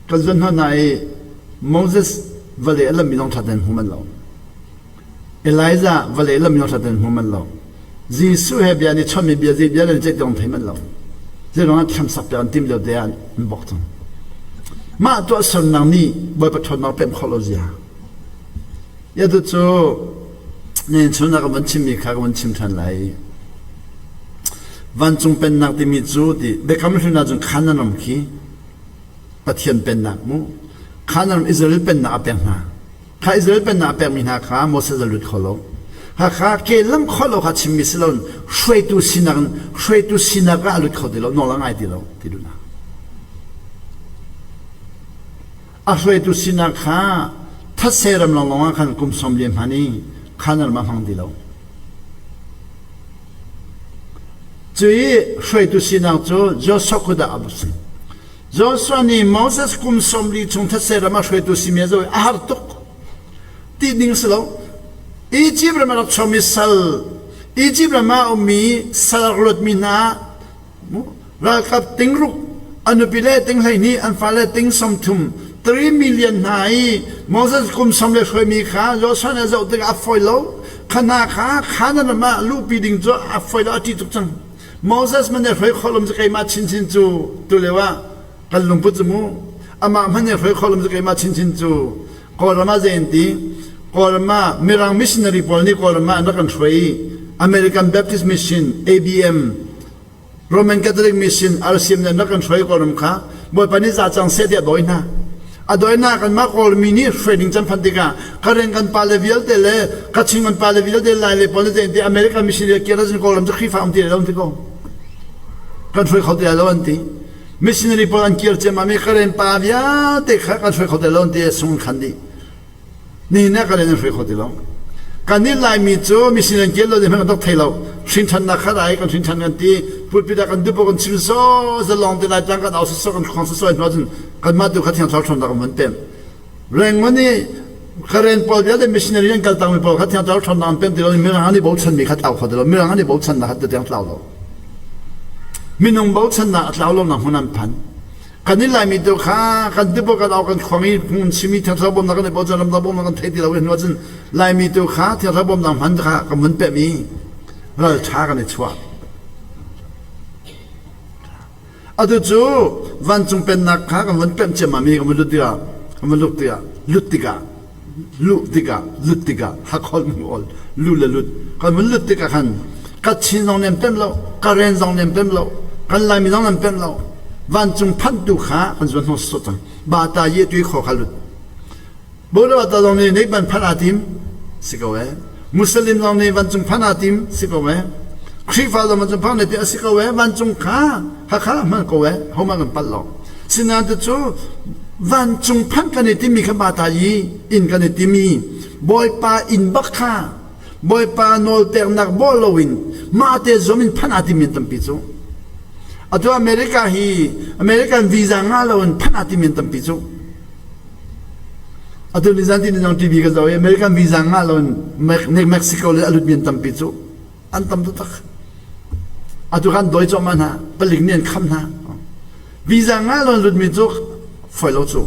ก็จนหัวไหนโมเสสวเลลมีน้องทัดเดินหัวมันเราเอลิซาวเลลมีน้องทัดเดินหัวมันเรายิสุเฮบียนี่ชอบมีเบียร์เบียร์เลยเจ็ดดวงเทมันเราเรื่องนั้นทำสับเปลี่ยนทีมเดียวเดียนมันบอกจังมาตัวส่วนนั้นนี่บ่อยประชดน้องเป็นโคโลเซียยาตัวโจเนี่ยชนนักมันชิมมีข้าก็มันชิมทันไหลวันจงเป็นนักที่มีจูดีเด็กคำนึงน่าจงขันน้ำขี้ปะเทียนเป็นนักมูขันน้ำอิสราเอลเป็นนักเป็นนาข้าอิสราเอลเป็นนักเป็นมีนาข้าโมเสสจะหลุดขอโลข้าเกลัมขอโลข้าชิมมิสลอนช่วยตัวสินักก็หลุดขอดีแล้วนอนละไงดีแล้วที่ดูนะช่วยตัวสินักข้าถ้าเสรมลองขันกุมสมเลียมฮันนี่ขันน้ำมาฟังดีแล้ว至于水都是那种就说过的阿不是，就说你毛泽东总理从他说的嘛水都是面做阿尔多，第零是喽，一基本上从米sal一基本上我米salad米那，然后顶入，安那边嘞顶来你安发嘞顶上ทุ่ม3 million ไหน毛泽东总理水米卡，就说那时候这个阿费喽，看那看那嘛路边顶着阿费喽地图上。โมเสสมันเนี่ยเผยข้อลมจะเกิดมาชินจูตัวเลยว่ากันหลวงปู่จมูอามามันเนี่ยเผยข้อลมจะเกิดมาชินจูก่อนมาเจนตีก่อนมาเมรังมิชชันนารีพอลนี่ก่อนมาอันนั้นกันช่วยอเมริกันแบปทิสต์มิชชัน ABM โรมันคาทอลิกมิชชัน RCM เนี่ยนักกันช่วยก่อนมาค่ะบ่อยปนิจจังเสียเดียดอยนะอดอยนะกันมาก่อนมินิเทรดดิ้งจำพันธิกาการเรียนกันปาเลวิลเตเลกัดชิงกันปาเลวิลเตไลเลยพอนี่เจนตีอเมริกันมิชชันเกี่ยวกับก่อนมันจะขี้ฟ้าอันที่เราที่ก็กันช่วยเขาเดียววันที่มิชชันนารีพอลันเกียร์เจมามีการเรียนปาวิอาเด็กกันช่วยเขาเดียววันที่ส่งขันดีนี่นะการเรียนช่วยเขาเดียวการนี้ลายมีจูมิชชันนารีเกียร์เราจะไม่ต้องเทเราชินชันนักขรายกันชินชันกันที่พูดพิจารณากันดูพวกกันชิมโซ่จะลองที่ลายจังกันเอาโซ่กันของโซ่กันว่าจนกันมาดูขัดยังชอบชนดักมันเป็นเรื่องวันนี้การเรียนพอเดียวแต่มิชชันนารียังกันตั้งไม่พอขัดยังชอบชนดักมันเป็นเดียวมีเรื่องอันนี้บอกฉันมีขัดเอาเขาเดียวมีเรื่องอันนี้บอกฉันนะขัดเดียวเรามีน้องบอกฉันนะเราลงน้ำหัวน้ำพันกันนี่ลายมีตัวข้ากันที่พวกกันเอากันของนี้มันชิมิที่เราบ่มนักกันในบอกจะนำเราบ่มนักกันเทที่เราเห็นว่าจนลายมีตัวข้าที่เราบ่มน้ำพันข้ากับมันเป็นมีเราช้ากันในชัวอาตุจูวันจงเป็นนักข้ากับมันเป็นเจ้ามามีกับมันลุติกาฮักฮอลมูอลลุกับมันลุติกาขันกัดชินองเนมเป็นเรากัดเรนซองเนมเป็นเรากันลายมีน้องเนมเป็นเราวันจงพันตุข้ากันส่วนของสุดจังบาตาเยตุยขอขลุด Bola ta long ni ban phanatim sikawe Muslim long ni ban chung phanatim sikawe Krifa long chung phanatim sikawe ban chung kha man kowe homa kan pallo sinan tu van chung phan kan ti mi kha bata yi in kan ti mi boy pa in bakha boy pa nol ter nak bolowin ma te zomin phanatim min tam pichu atu American visa ngalon phanatim min tam pichu atu nizanti ni nang TV ka zaw American visa ngalon Mexico le alut min tam pichu an tam tu tak atu kan Deutsch man ha pelik nen kham na visa ngalon lut mi chu foi lo chu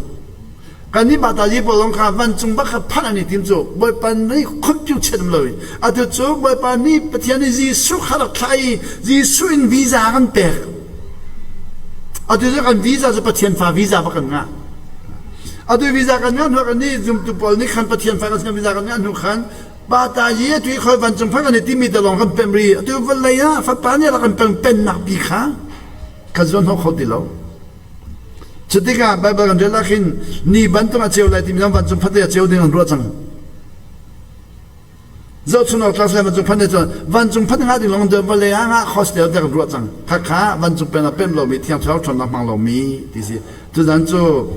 kan ni bata ji bolong kha van chung ba kha phanani tim chu boy pan ni khut chu chem loi atu chu boy pan ni pathian ji su khala khai ji su in visa kan pe atu je kan visa je pathian fa visa ba kan nga atu visa kan nga no kan ni zum tu pol ni khan pathian fa kan visa kan nga nu khan bata ji tu khoi van chung phan ni ti mi de long kan pemri atu valaya fa pa ni la kan pen nak bi kha ka zon ho khodilo Chetiga Bible kan jelakin ni bantu ma cheu lai ti minam ban chung phate cheu ding ro chang zo chuno class la ban chung phane cho ban chung phane nga ding long de bale nga hostel de ro chang kha kha ban chung pen pem lo mi thiam chau chon na mang lo mi ti si tu dan chu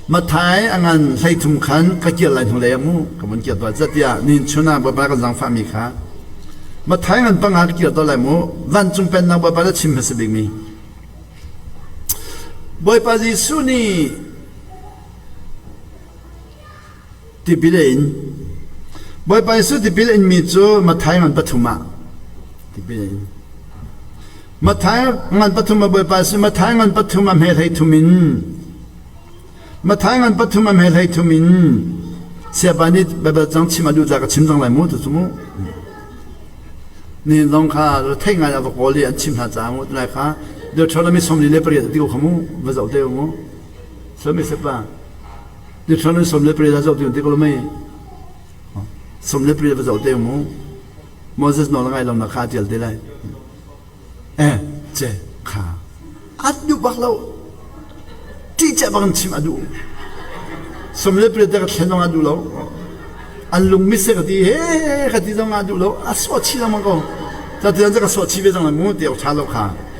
ma thai angan sai thum khan ka kia lai thung le mu ka mon kia to zatia nin chuna ba ba ka jang fa mi kha ma thai ngan pa nga kia to lai mu ban chung pen na ba ba la chim se big mi Boy pa Yesu ni tipilein boy pa Yesu tipilein mi chu mathai man pathuma tipilein mathai man pathuma boy pa Yesu mathai man pathuma me thai thumin mathai man pathuma me thai thumin siabani baba jang chima lu ja ka chimjang lai mo tu mu ni long kha thai nga ya ko li an chim ha cha mo lai kha de chona mi somli le pri de ko khamu va zau de mo so mi se pa de chona som le pri da zau de ko lo mai som le pri va zau de mo Moses no ngai lam na kha tel de lai che kha at du bak lo ti cha bang chim adu som le pri da ka chen adu lo an lung mi se ka di he ka di dong adu lo a so chi la ma ko ta de ka so chi be jang la mo de cha lo kha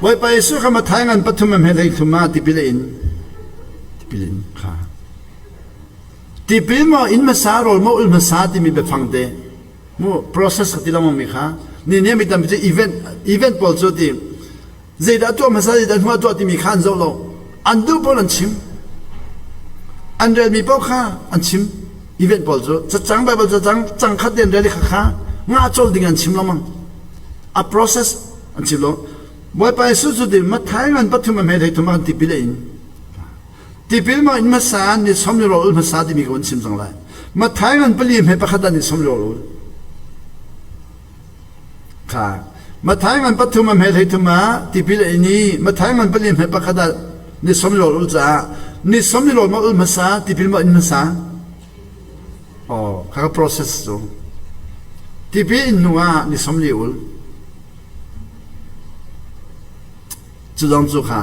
Boy pa Yesu ka mathayangan pathumam helay thuma tipilin kha tipil mo in masarol mo ul masati mi befangde mo process katila mo mi kha ni ne mi tam event pol so ti zeda to masadi da huma to ti mi khan zo lo andu pol an chim andel mi po kha an chim event pol so chang ba chang khat den reli kha nga chol ding an chim lo mang a process an chim lo Boy pa Yesu chu de mathai ngan pathuma me thai thuma tipilein tipil ma in masa ni somni ro masa di mi gon sim jang lai mathai ngan pali me pakhada ni somni ro kha mathai ngan pathuma me thai thuma tipilein ni mathai ngan pali me pakhada ni somni ro cha ni somni ro ma masa tipil ma in masa kha process so tipil nuwa ni somni ul Chudang chu kha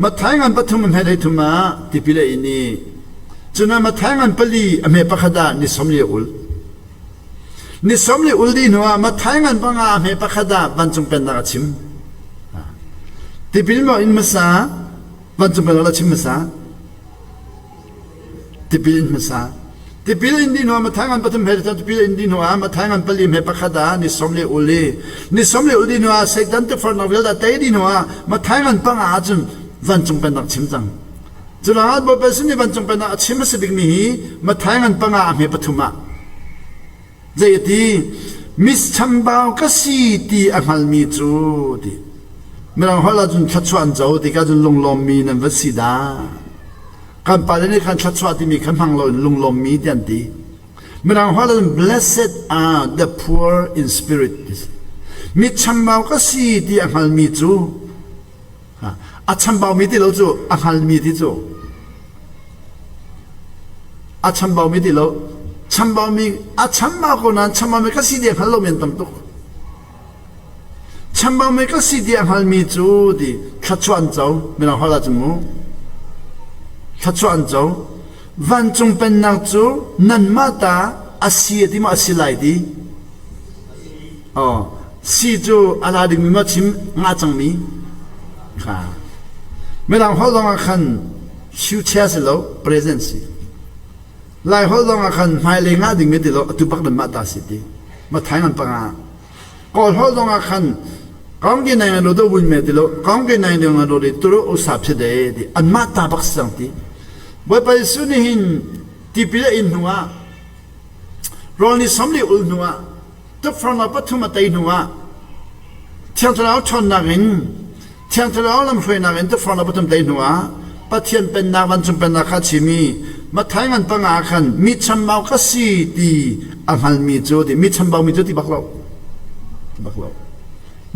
mathai ngan pathum me thai thuma tipile ini chuna mathai ngan pali ame pakhada ni somli ul di nuwa mathai ngan panga ame pakhada banchung pen na chim tipil mo in masa banchung pen na chim masa tipil in masa tipil in di nuwa mathai ngan pathum me thai tipil in di nuwa mathai ngan pali me pakhada ni somli uli nuwa seitan te for novel da tai di nuwa mathai ngan panga ajun vanchung pen na chimjang jula bo pesni vanchung pen na chim se big mi mathai ngan panga me pathuma jayati mis chambao ka si ti angal mi chu di merang hola jun khachuan zo di ka jun longlom mi nan vasida kan palani kan khatchwa ti mi kan hanglo longlom mi dian ti merang hola blessed are the poor in spirit mi chambao ka si ti angal mi chu a chambao mi ti lo chu angal mi ti chu a chambao mi ti lo chambao mi a chambao ko nan chambao mi ka si ti angal lo men tam tu chambao mi ka si ti angal mi chu di khatchuan zo merang hola chu mu khatchuan zo วันจงเป็นนักจูนันมาตาอาศีที่มาอาศีไลดีอ๋อซีจูอะไรดึงมีมาชิมงาจังมีค่ะเมื่อเราหัวลงอาคันชิวเชียสิโล presence ไล่หัวลงอาคันไม่เลยงาดึงมีติโลตุบักนันมาตาสิดีมาถ่ายมันปังอ่ะก่อนหัวลงอาคันก้องกินในเราดูบุญเมติโลก้องกินในเราดูดิตัวอุตสาหะเดดีอันมาตาบักสังทีว่าไปสุนิหินที่พิเลอินหัวรอนี่สมริอุลหัวทุกฝั่งเราปัทุมาตัยหัวเที่ยงตะเราชนนักอินเที่ยงตะเราลำช่วยนักอินทุกฝั่งเราปัทุมตัยหัวปัทเทียนเป็นนักวันจุเป็นนักขัดชิมีมาท้ายมันปังอาคันมีชันเบาก็สีดีอังหันมีจูดีมีชันเบามีจูดีบักเรา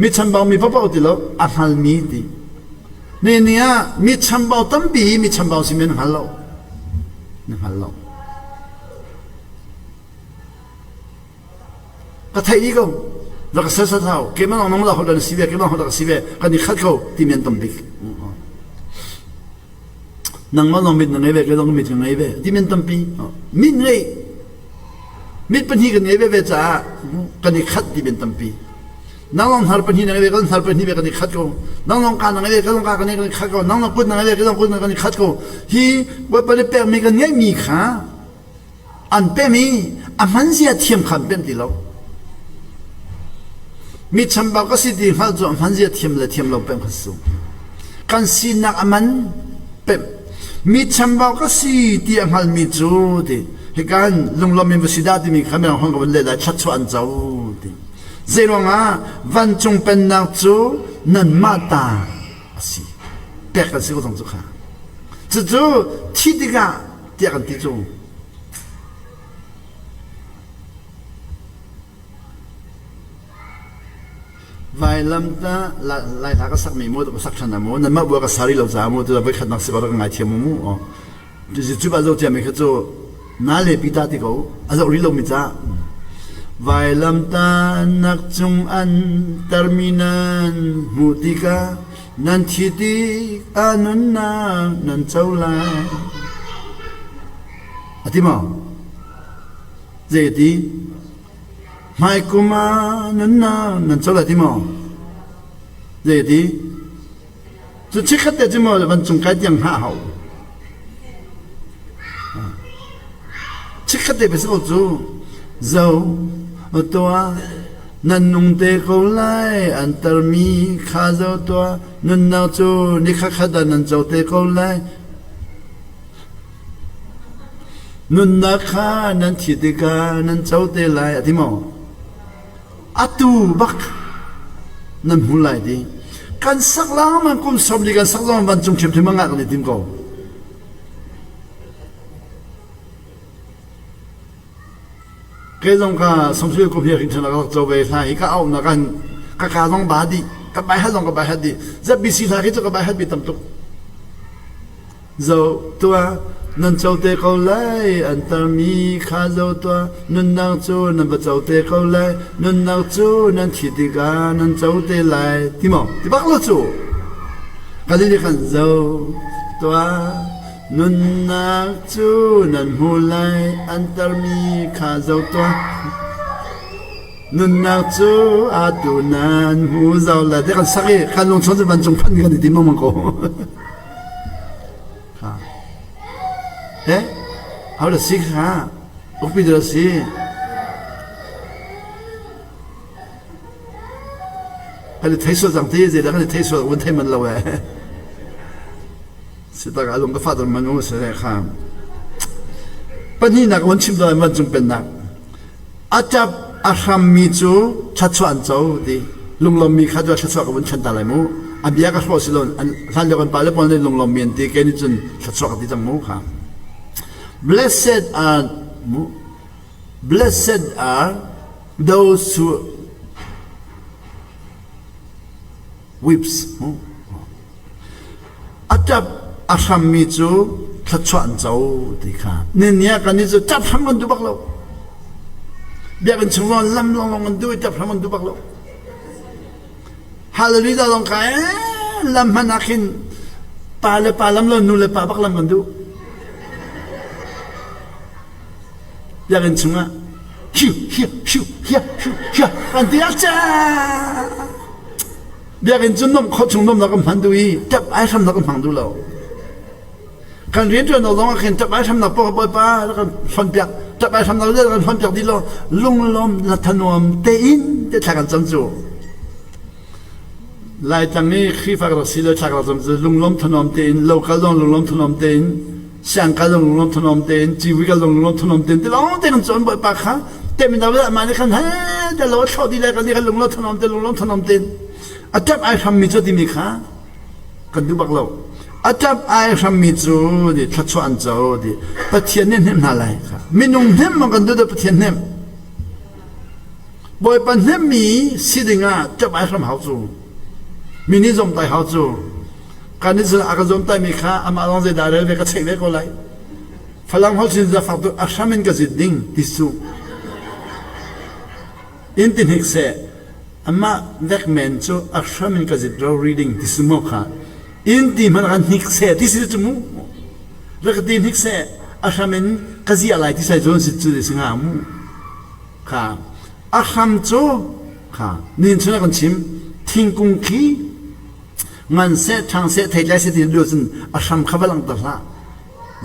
มีชันเบามีพระเบาดีแล้วอังหันมีดีเนี่ยมีชันเบาตั้มบีมีชันเบาสิเมนหันเราก็ไทยอีกก็เราก็เสียสละเกี่ยมันน้องเราเขาเดินสิเวเกี่ยมันเขาเดินสิเวกันนี่ขัดเขาที่เมียนตั้มบีนั่งมาลองมิดนั่งไงเวก็ต้องมิดกันไงเวที่เมียนตั้มบีมิดไงมิดปัญหากันไงเวจ้ากันนี่ขัดที่เมียนตั้มบีนั่งลองหาปัญหานั่งไงเวก็ต้องหาปัญหาเวกันนี่ขัดเขานั่งลองการนั่งไงเวก็ต้องการกันนี่ขัดเขานั่งลองพูดนั่งไงเวก็ต้องพูดกันนี่ขัดเขาที่ว่าไปเปรมีกันยังมีขาอันเปรมีอันมันเสียเทียมขันเปรมตีเรามีชันเบาก็สิดีเขาจะมันจะเทียมเราเป็นขสุกันสินักมันเป็นมีชันเบาก็สิดีอันมันมีจูดีเหตุการณ์ลุงเรามีวิสิดาที่มีคำเป็นห้องกับเลยชัดชวนเจ้าดีเจริญอ่ะวันจงเป็นนักจูนั่นมาตาสิเปียกกันสิก็ต้องจุกขาจู่ที่ดีกันเดียกันที่จูไวลำตาไล่ทาก็สักมีมูก็สักชนะมูนั่นมาบัวก็สารีเราจามูตัวไปขัดนักสิบาร์ก็ง่ายเทียมมูอ๋อจะจุบเราเทียมไม่ขัดโจน่าเล็บปีตาที่เขาอาจจะรีโลมิจ้าไวลำตานักจงอันเทอร์มินันมุติกานันทิติอานุนนานันเจ้าลายอธิมาเจดีไม่กุมานั่นนั่นเจ้าละที่มอเดี๋ยวดีจุดเช็คขัดเดี๋ยวที่มอวันจงการยังหาเขาเช็คขัดเดี๋ยวไปสักจู่เจ้าตัวนั่นนุ่งเตะเขาไล่อันตรมีข้าเจ้าตัวนั่นเอาจู่นี่ข้าขัดนั่นเจ้าเตะเขาไล่นั่นนักข้านั่นทิดกานั่นเจ้าเตะไล่ที่มออัตูบักนั่นหูไหลดีการสักล้างมันกุมสมดีการสักล้างมันจงเข็มที่มังงะกันในทีมเขาเกลงก็สมชื่อกุเพียกินชนะก็จะไปใส่ก็เอาหนักกันก็การลองบาดีก็ไปให้ลองก็ไปให้ดีจะบิสิทาที่จะก็ไปให้บิตั้มตุกเจ้าตัวนั่นเจ้าเตะเขาไล่อันตรมีข้าเจ้าตัวนั่นนางจูนั่นพระเจ้าเตะเขาไล่นั่นนางจูนั่นทิติกานั่นเจ้าเตะไล่ที่มองที่บักลุจูกันนี่ขันเจ้าตัวนั่นนางจูนั่นหูไล่อันตรมีข้าเจ้าตัวนั่นนางจูอาตุนันหูเจ้าไล่แต่กันสักทีขันลงชนจะบรรจงพันกันในที่มังโกเอ๊ะเอาละสิค่ะอุปปิดละสิอันนี้เทสต์จังที่จะได้อันนี้เทสต์วันที่มันละเว้ยสิตากาลงก็ฟาดมันงูเสียข้ามปัญหานักวันชิมได้มันจงเป็นนักอาจจะอาหารมีจูชัดชวนเจ้าดีลุงลมมีข้าจะชัดชวนกับวันฉันตาเลยมูอันเบียก็รู้สิลนอันท่านเดียวกันไปแล้วพอในลุงลมมีนตีแกนี่จนชัดชวนกับที่จังมูค่ะBlessed are those who weeps. อาจจะอาชามีจูทัดชวนเจ้าดีค่ะเนี่ยกันนี่จะจับทำกันดูบักเราเบียกันชงลำลองกันดูจับทำกันดูบักเราฮาเลลูยาลองกันลำมันอาคินปาเลปาลำลนูเลปาบักลำกันดู biakin chunga hiu kan dia cha biakin chunnom kho chungnom na kam handui tap ai sam na kam hangdu lo kan rian cho no long khen tap ai sam na po pa kan fan piak tap ai sam na le kan fan piak di lo lung lom la thanom te in te thakan chamchu lai tang ni khi fa ra silo chak ra chamchu lung lom thanom te in local lung lom thanom te in sang ka lung lom thanom te in jiwi ka lung lom thanom te in te long te kan chon boy pa kha te min da ma ni khan ha te lo chho di le kan ni lung lom thanom te atap ai sam mi chu di mi kha kan du bak lo atap ai sam mi chu di tha chuan zo di pathian nem na lai kha minung nem ma kan du da pathian nem boy pan nem mi sidinga tap ai sam hau chu mini zom tai hau chu kan ni a ka zom tai mi kha ama long ze da re ve ka chek ve ko lai phalang hol sin da fa tu asamin ka zid ding ti su in tin hik se ama vek men chu asamin ka zid draw reading ti su mo kha in ti man kan hik se ti si chu mu vek tin hik se asamin ka zi alai ti sai zon si chu de singa mu kha asam chu kha nin chu na kan chim thing kung khi ngan se thang se thai lai se ti lu sin asam khabalang ta la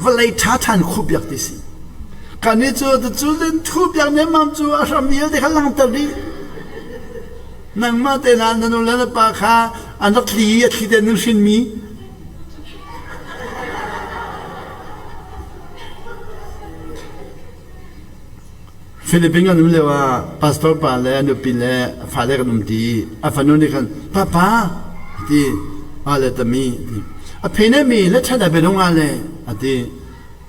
valai tha than khu byak ti si kan ni chu de chu len thu byak ne mam chu asam ni de khalang ta li nang ma te na nu la pa kha anak li ya thi de nu shin mi Filipino num le wa pastor pa le nu pi le fa le num ti a fa nu ni kan papa ti ale ta mi a phene mi le tha da be dong ale a ti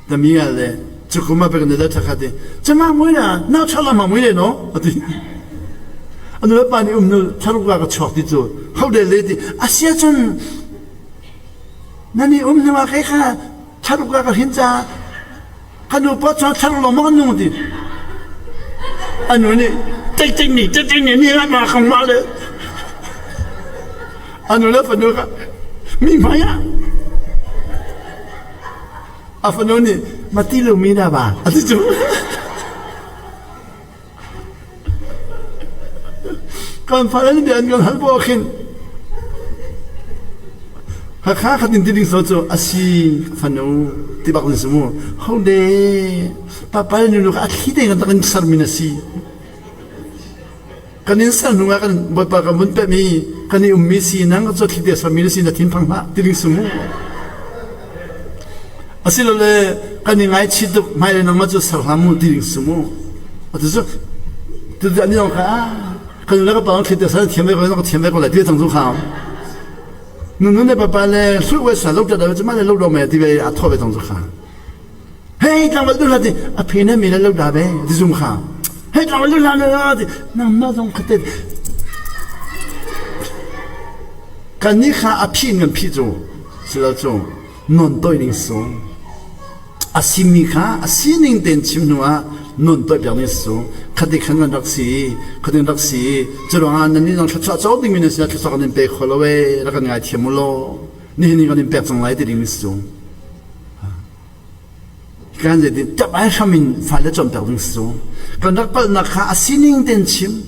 ta mi ale chu kuma pe ne le tha kha ti chama mui la na chala ma mui le no a ti anu pa ni nu charu ga chok ti chu how de le ti a sia chun nani ne ma khai kha charu ga hin cha kanu pa cha charu lo ma nu ti anu ni tek ni ni ma khang ma le anu la fa nu ka mi ma ya a fa nu ni ma ti lu mi da ba a ti chu kan fa le ni an kan hal bo khin ha kha kha tin ti so chu a si fa nu ti ba kun su mo ho de pa pa ni lu ka thi de kan kan sar mi na si kanin san nunga kan boy pa ka mun pe mi kani ummi si nang cho thi de sa mi si na tin phang ma ti ring sumu asilo le kani ngai chi tu mai le nang ma cho sar hamu ti ring sumu atu so tu da ni ka kan la ka pa thi de sa thiam me ko na thiam me ko la ti tang su kha nu ne pa pa le su we sa lo da da ma le lo do me ti be a tho be tang su kha hey tang ma du la ti a phe ne mi le lo da be ti su kha hey, I'm going to do it. Can you have a pin and pizzo? So, non doing so. A simika, a sinning den chimnua, non doing so. Kadikan and Doxy, Cutting Doxy, Zeroan, and Nino Chats, all the minutes that is on the Bay Holloway, Raganite Himulo, Ninning on the Person lighting so. Kan de tap ai shamin fa le chom ta ding so kan dak pal na kha sining den chim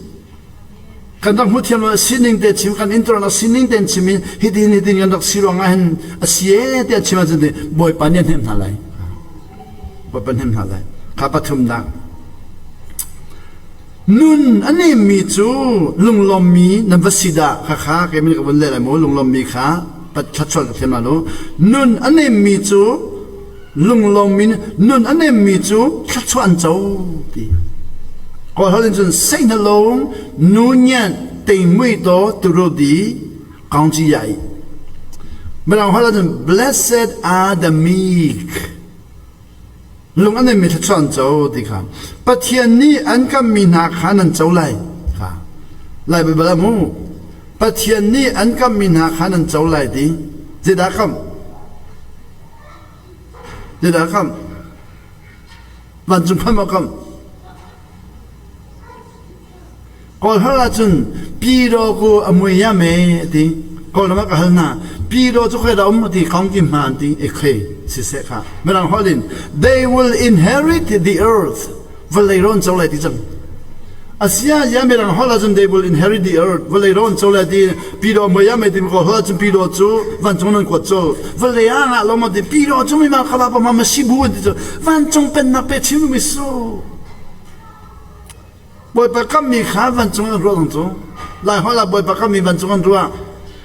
kan dak mu thiam sining den chim kan intro na sining den chim hidin kan dak siro nga hen asie de chima de boy pan nem na lai boy pan nem na lai kha pathum da nun ane mi chu lunglom mi na vasida kha kha ke mi ka bon le la mo lunglom mi kha pat thachol ka thema lo nun ane mi chu lung long min nun anem mi chu chuan chau ti ko halin chun sai na long nu nyan te mui to tu ro di kaung chi yai But blessed are the meek. Lung ane mi chuan zhou di ka. Pathian ni an ka min ha khanan zhou lai ka. Lai be bala mu. Pathian ni an ka min ha khanan zhou lai di. Zida kam. Zida kam. Wan zum phama kam. Kol hala chun piro ko amoy yame di. Kol nama ka halna. Piro chu khe da di kaung kim han di ekhe si se kha. Merang holin they will inherit the earth Valeron Zola Dizam. Asia Yamer and Holazan they will inherit the earth. Valeron Zola di Pido Moyamedim Hohaz and Pido Zu, Van Tonan Quatzo, Valeana Loma de Pido, Jumima Kalaba Mamasibu, Van Tonpen Napetu is so. Boy Pakami have Van Tonan Rodonto, like Hola Boy Pakami Van Tonan Dua,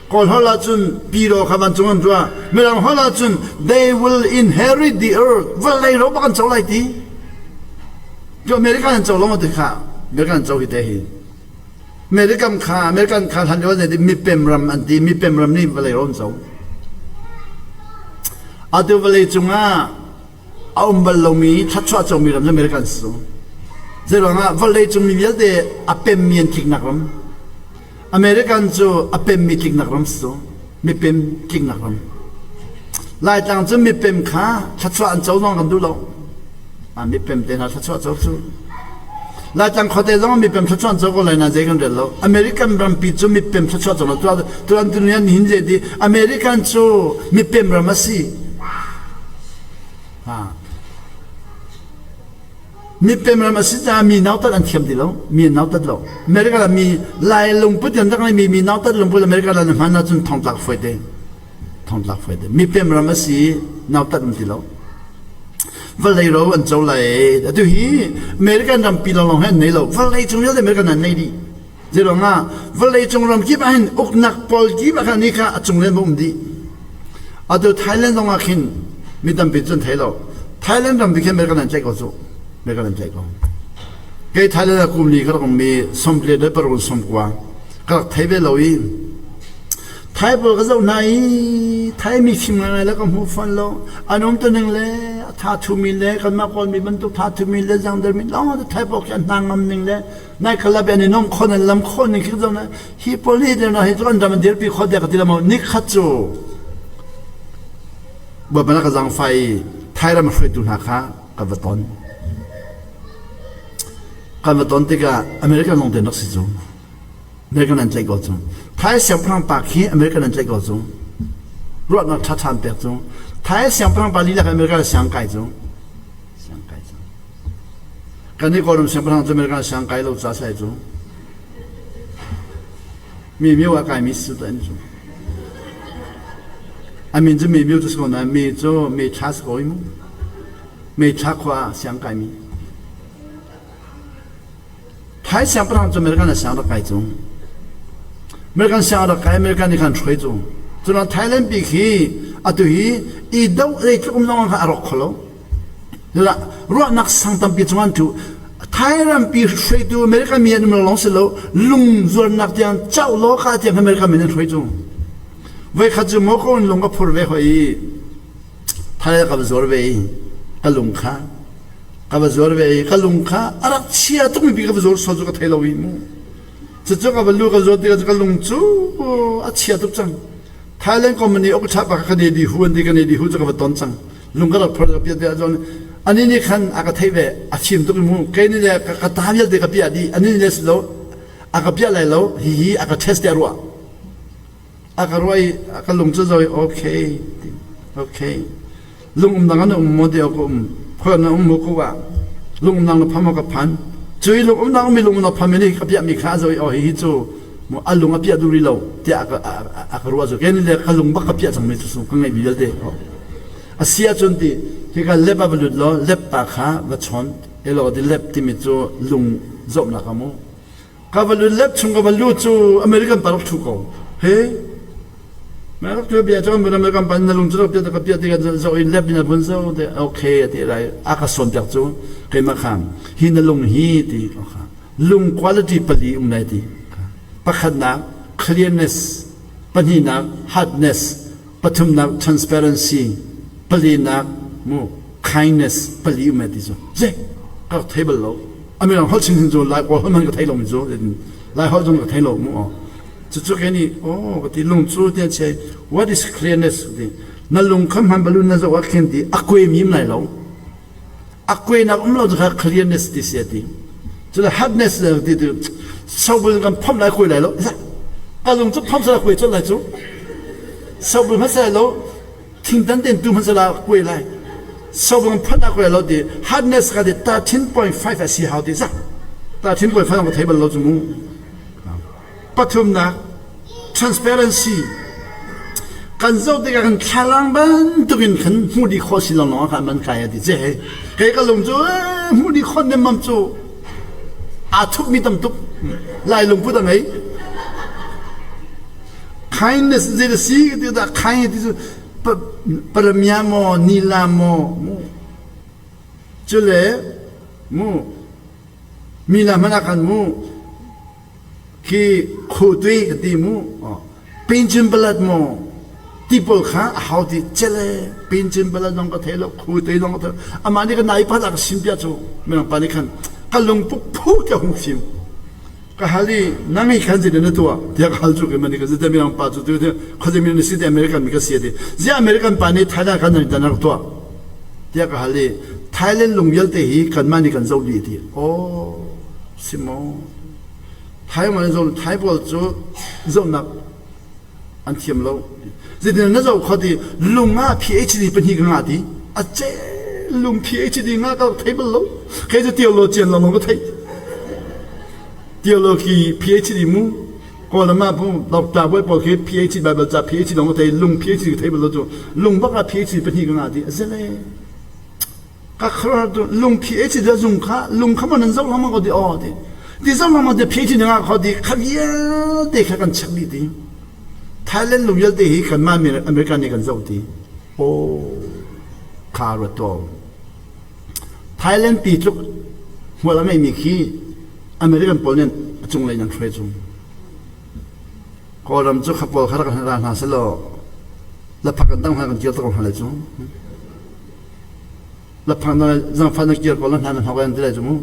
call Holazun, Pido Havan Tonan Dua, Milan Holazun, they will inherit the earth. Valero Banzolati. Your American Zoloma de Car. American Zohi American car, American car had the Mipem Ram and the Mipem Ram name Valeronzo. Adu Valejunga, Aumbalomi, Chachazo Miram, American so. Zerona Valejum de Apemian Kignakram. American so Apemi Kignakram so, Mipem Kignakram. Light down to Mipem car, Chacha and Zolong and Dulo. And Mipem then has Chachazo. La tang khote zong mi pem chachon zo ko lai na zegan de lo American ram pi chu mi pem chachon zo lo tuan dunia nin je di American chu mi pem ram asi ha mi pem ram asi ta mi nau ta an thiam di lo mi nau ta lo America la mi lai lung pu tian dang mi nau ta lung pu America la man na chun thong lak foi de mi pem ram asi nau ta di lo Valero and Zola, do he American and Pilon and Nilo, Valletum, the American and Lady. Zerona, Valletum Ram Gibahin, Oknak Paul Gibahanika at Zunglemundi. Other Thailand on Akin, Midam Pigeon Taylor. Thailand and became American and Jacob. American and Jacob. Gay Thailand Kumni got on me, some play the Peru, some qua. Got Tabeloi. Thai bol gazo nai Thai mi sim na la kam hu fan lo anom to ning le tha thu mi le kan ma kon mi ban tu tha thu mi le jang der mi lo Thai bol kan nang ngam ning le nai khala be ni nom khon lam khon ni khzo na hi poli de na hi ron dam der pi khod de ka dilamo ni khachu ba bana ka jang fai Thai ram fai tu na kha ka baton te ka American long de nak si zo American and Jacob zo Thai xiang prang pa khi American and Jacob zo rot na cha chan pe zo Thai xiang prang pa li la American xiang kai zo kan ni ko rum xiang prang zo American xiang kai lo za sai zo mi wa kai mi su de zo a min zo mi zo ko na mi zo mi cha ko mu mi cha kwa xiang kai mi Thai xiang prang zo American xiang da kai zo American xiang da kai American ni kan chui zo zo na Thailand bi khi a tu hi I do le kum nong ka ro kholo la ro nak sang tam pi chuan tu Thailand pi chui tu American mi ni long se lo lung zo nak tiang chao lo kha tiang American mi ni chui zo ve kha zu mo ko long ka phur ve hoi Thailand ka zor ve ka lung kha ka zor ve ka lung kha ara chia tu mi bi ka zor so zo ka thai lo wi mu zo ka lu ka zor ti ka lung chu a chia tu chang Thailand company ok cha ba ka ni di huan di ka ni di hu cha ka ton chang lung ka phur ka pi de jon ani ni khan aka thai ve a chim tu mu ke ni le ka ta ya de ka pi adi ani ni lo aka pi lai lo hi aka test ya ro aka roi aka lung chu zo okay lung nang an mo de ko phon na mo ko wa lung nang na phama ka phan chui lung nang mi lung na phamini ka pi mi kha zo hi chu mo alung a pi du ri lo te aka ro zo ke ni le ka lung ba ka pi chang me chu ka ngai bi de asia chun ti ka leba blut lo lep pa kha va chon elo di lep ti mi chu lung zom na ka mo ka balu lep chung ka balu chu American parok chu ko he ma ka tu bia chon American pan na lung chu pi ka pi ti ka zo in lep na bun zo de okay ti lai aka son tak chu ke ma kham hi na lung hi ti kha lung quality pali nai ti pakhat na clearness pani na hardness pathum na transparency pali na mo kindness pali me ti zo je ka table lo American hot sing zo lai ko man ka thai lo mi zo lai hot jong ka thai lo mo chu chu ke ni ka ti lung chu te che what is clearness ti na lung kham han balun na zo wa khen ti akwe mi nai lo akwe na lo ka clearness ti se ti chu the hardness ti sau bul kan phom lai khoi lai lo ka lung chu phom sa khoi chu lai chu sau bul ma sa lo thing dan den tu ma sa la khoi lai sau bằng phát ra quay lâu thì hardness cái 13.5 là gì hao thì sao 13.5 có thấy bao lâu chúng bắt thum na transparency kan zo te kan thalang ban tukin kan mudi khosi lo no kan man kaya di je ke ka lung zo mudi khon ne mam chu a thuk mi tam tuk lai lung pu da ngai kindness je the si de da kind is paramiamo nilamo chule mu mila mana kan mu ki khudui ka ti mu pinjin balad mo people kha how di chele pinjin balad nong ka thelo khudui nong ka amani ka nai pa la simpia chu menang pani khan kalung pu pu ka hung sim ka hali nangai khan ji ne to dia hal chu ke mani ka zeta menang pa chu de khoje mi ne si de american mi ka si de ji american pani thaila kan ni danar to dia ka hali thailand lungyal te hi kan mani kan zo di ti simo thái mà rồi thái bộ chỗ rộng nặng anh thiêm lâu giờ thì nó rồi khó thì lùng á PhD bên hi cái ngã đi à chế lùng PhD ngã cái thấy bao lâu cái giờ tiêu lô tiền là nó có thấy tiêu lô khi PhD mu còn là mà bu đọc ta với bộ cái PhD bài bài자 PhD nó có thấy lùng PhD thấy bao lâu rồi lùng bắc là PhD bên hi cái ngã đi giờ này các khởi lùng PhD là dùng khá lùng khá mà nó rộng lắm mà có đi đi đi xong mà để PhD nữa họ đi khám yên để các con chắc đi Thailand lùng yên để các mà mình American này cần giàu đi khá rồi to Thailand bị chụp hoa là mấy khi American bọn nên chung lại nhận thuê chung có làm cho các bộ khác là làm sao là phát triển tăng hàng kia tăng hàng lại chung là phát triển rằng phát triển kia có lần hàng họ cái này chung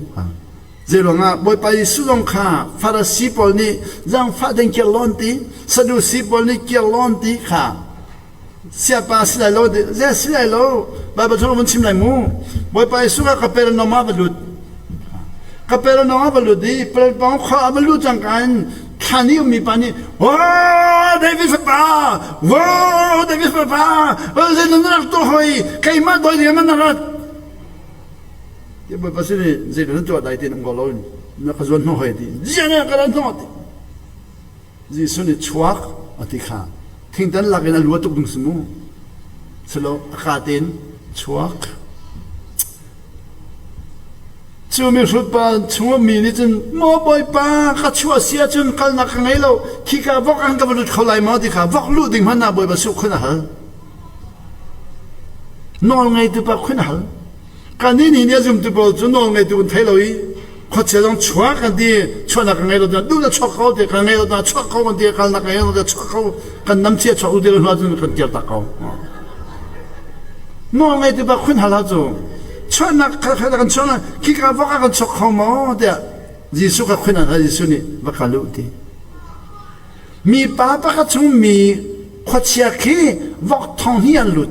giờ nga boy pai sulong kha farasi polni jang fa den ke lonti sadusi polni ke lonti kha sia pa sila lo de ze sila lo ba ba thong mun chim lai mu boy pai suka ka per no ma balut ka per no ma balut di per pang kha balut jang kan khani mi pani wa david fa wa david fa wa ze no na to hoi kai ma doi de man na bởi vì thế này nó cho đại tiền ông gọi là nó có doanh nói gì, gì này cái đó nói gì số này chuak ở thì khác, thỉnh thoảng là cái nào lúa tục đúng số mu, sau đó khá tiền chuak, chú mình xuất bản chú mình đi chân mua bồi ba, các chú xia chân cái nào cái này lâu, khi cả vóc ăn cái vật khâu lại mà thì cả vóc lúa đình hắn nào bồi ba số khuyên hả, nói ngay từ ba khuyên hả cái này thì chúng tôi bảo chúng nó ngay từ thấy rồi, có thể rằng chua cái gì chua là cái này đó, đúng là chua khâu thì cái này đó chua khâu cái gì cái là cái này đó chua khâu, cái nấm chia chua thì nó chúng cái tiêu tạc khâu, nó ngay từ ba khuyên hà là chỗ, chua là cái chua là khi cái vóc cái chua khâu mà thì Giêsu cái khuyên là Giêsu này vác cái lụt đi, mi ba cái chúng mi có chia khi vóc thong hiền lụt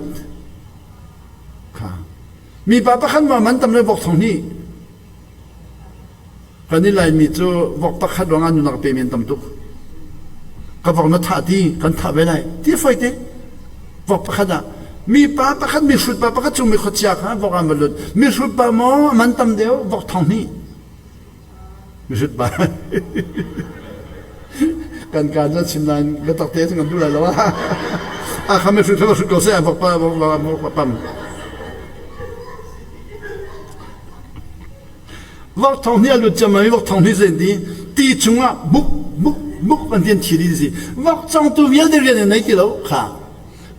มีป้าป้าขันว่ามันทำเลยบอกทางนี้กันนี่เลยมีจู่บอกป้าขันว่างานอยู่นักเปลี่ยนตำตุกก็บอกนัทธาดีกันท่าไปไหนที่ไฟเต้บอกป้าขันมีป้าป้าขันมีชุดป้าป้าขันจุ่มมีขดเชือกฮะบอกงานบรรลุมีชุดป้าหมอมันทำเดียวบอกทางนี้มีชุดป้าการจะชิมนานก็ตักเตะกันดูเลยแล้วว่าเขาไม่ชุดเขาชุดก็เสียบอกป้าบอกปั๊มvóc thằng này luật châm ấy vóc thằng này gì đi chung á buk anh tiên chỉ đi gì vóc trong tu viết để riêng này thì lâu khá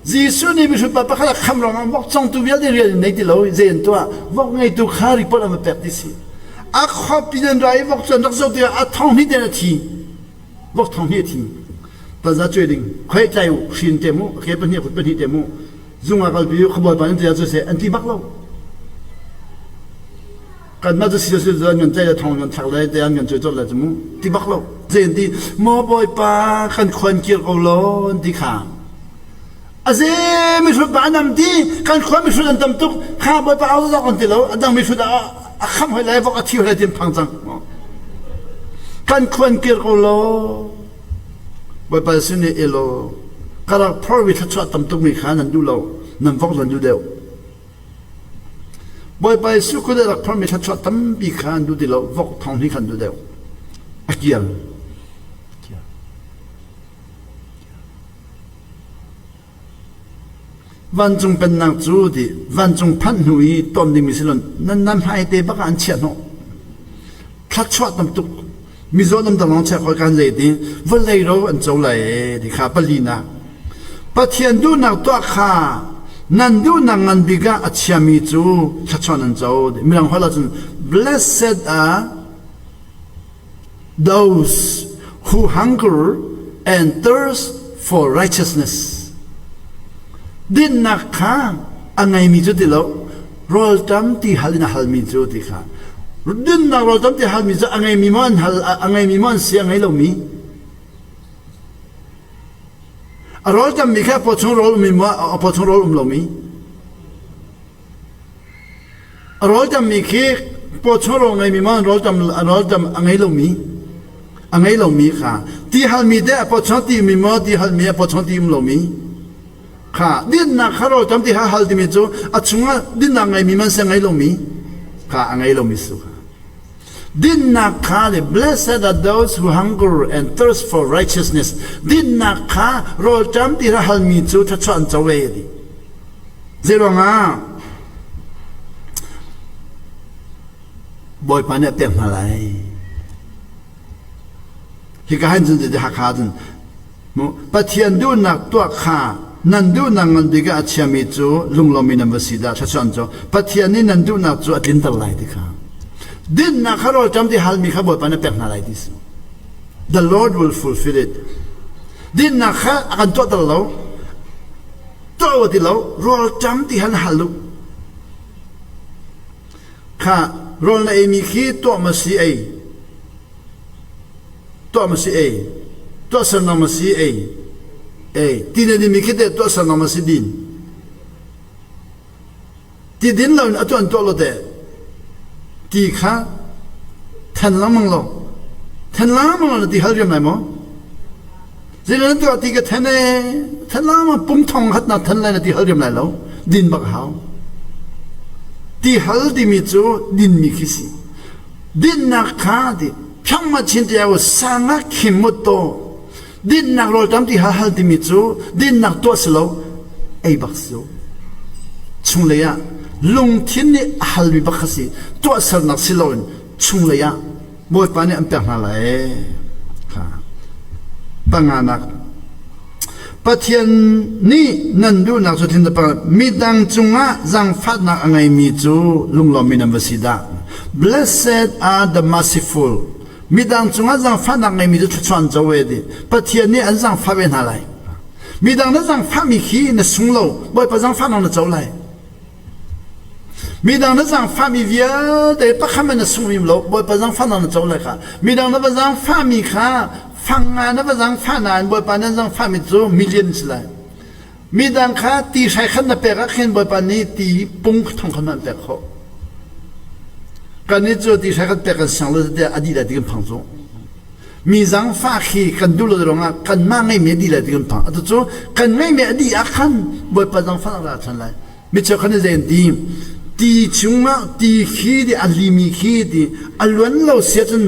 Giêsu này bị sụp bắp khá là khăm rồi vóc trong tu viết để riêng này thì lâu riêng tu vóc ngay tu khá report làm bẹp đi gì à khó bị nhân ra vóc trong đặc sâu thì à thằng này để thì vóc thằng này thì bây giờ quyết định khởi chạy xin tiền mu khởi bên này khởi bên tiền mu dùng cái biểu không bao giờ thì sẽ anh đi bắt lâuกันมาจะเสียสุดเงินใจจะทองเงินถักเลยแต่เงินช่วยจดเลยจมูกที่บักเราเจนที่มอบอยปากันควันเกี่ยวกับล้นที่ขาอาเซไม่ชุดบ้านนำที่กันควันไม่ชุดอันตำตุกข้าบอยปาเอาตัวกันที่เราอันดังไม่ชุดคำให้เลยบอกที่อะไรที่พังจังกันควันเกี่ยวกับล้บอยปาสิ่งนี้เอโลกระพอวิทัชตำตุกมีขานันดูเรานันฟอกนันดูเดียว boy by su ko da phar me chat tam bi khan du di lo vok thong ni khan du deu akialวันจงเป็นนางจูดิวันจงพันหุยตอมดิมิสิลนนั่นน้ำหายเตบักอันเชียนโนคลัดชวดน้ำตุกมิโซน้ำตะลองเช็คกันเลยดิวันเลยเราอันเจ้าเลยดิข้าปลีนะปะเทียนดูนักตัวข้านั่นดูนักงันบิกาอัจฉริมิจูคลัดชวดนั่นเจ้าดิมีหลังหัวเราจน blessed are those who hunger and thirst for righteousnessดินนักข้าอันไงมีจุดที่เราโรลจำที่ฮัลน่ะฮัลมีจุดที่ข้าดินนักโรลจำที่ฮัลมีจุดอันไงมีมันฮัลอันไงมีมันเสียงไงเรามีโรลจำมีแค่พอชงโรลมีมั้ยพอชงโรลเรามีโรลจำมีแค่พอชงโรลไงมีมันโรลจำอันไงเรามีอันไงเรามีข้าที่ฮัลมีได้พอชงที่มีมั้ยที่ฮัลมีพอชงที่เรามีข้าดินนักข้าเราจำที่ฮัลที่มีจูอัจฉริยะดินนักไงมีมันเสียงไงเรามีข้าอันไงเรามีสุขดินนักข้าเลย blessed are those who hunger and thirst for righteousness ดินนักข้าเราจำที่ฮัลมีจูทัชวันเจ้าเวดีเจ้าง่าบ่อยปานเนี่ยเต็มอะไรที่การจนจะหักขาดมุปะเทียนดูนักตัวข้านั่นดูนังเงินดีก็อาจจะมีจูลุงลมินัมสิดาชัชวันจูปัจจัยนี้นั่นดูนักจูดินตะไลดิค่ะดินนักข้าเราจำที่ฮัลมีข้าบอกปานเป็นอะไรดิส The Lord will fulfill it ดินนักข้าอาการตัวตะเราตัวที่เราเราจำที่ฮัลลุข้าเราในมีขี้ตัวมาซีเอตัวมาซีเอตัวสนามมาซีเอที่นี่มีแค่ตัวสนามสิดินที่ดินเราเนี่ยตัวอันตัวเราเด็ดที่ข้าทันล้ำมังเราทันล้ำมังเราที่ฮัลยมไหนมั้งสิ่งนั้นตัวที่ก็ทันล้ำมังปุ่มทองหัดนัดทันเลยนะที่ฮัลยมไหนเราดินบักหาวที่ฮัลที่มีจูดินมีคิสิดินนักข้าที่ช่างมาชินเดียวสังกัขิมมุตโตดินนักโรลจำที่ฮัลที่มีจูดินนักตัวสโลไอ้บักสูชุงเลยอะลุงที่นี่ฮัลวิบักสิตัวสนักสโลนชุงเลยอะบอยปานนี่อันเป็นอะไรค่ะปังงานักปะเทียนนี่นั่นดูนักสุดที่นั่นมีดังจุงะจังฟัดนักอังไงมีจูลุงลมินัมวสิดา Blessed are the mercifulมีดังจงอาจังฟ้านักไงมีจุดชวนเจ้าเวดีปะเทียนนี่อันจังฟ้าเป็นอะไรมีดังนั้นจังฟ้ามีขี้ในสุงโลบ่อยปะจังฟ้านักเจ้าเลยมีดังนั้นจังฟ้ามีเวียแต่ปะข้ามันในสุงมิมโลบ่อยปะจังฟ้านักเจ้าเลยค่ะมีดังนั้นปะจังฟ้ามีค่ะฟังงานนั้นปะจังฟ้านานบ่อยปะนั้นจังฟ้ามีจูมิลเลียนส์เลยมีดังค่ะตีใช้ขันนับเปรักเห็นบ่อยปะนี้ตีปุ่งทองขันนับเปรักเขากันนี้จูที่ใช้กันเปกันสังเลยแต่อดีตที่กันพังจงมีจังฟ้าขี้กันดูเลยตรงอ่ะกันมาไงเมียดีเลยที่กันพังอัตจูกันไงเมียดีอาคันบ่อยปะจังฟ้าอะไรฉันเลยไม่เจ้าคันเจนตีจุงอ่ะตีขี้ดีอัลลิมีขี้ดีอัลวันเราเสียจน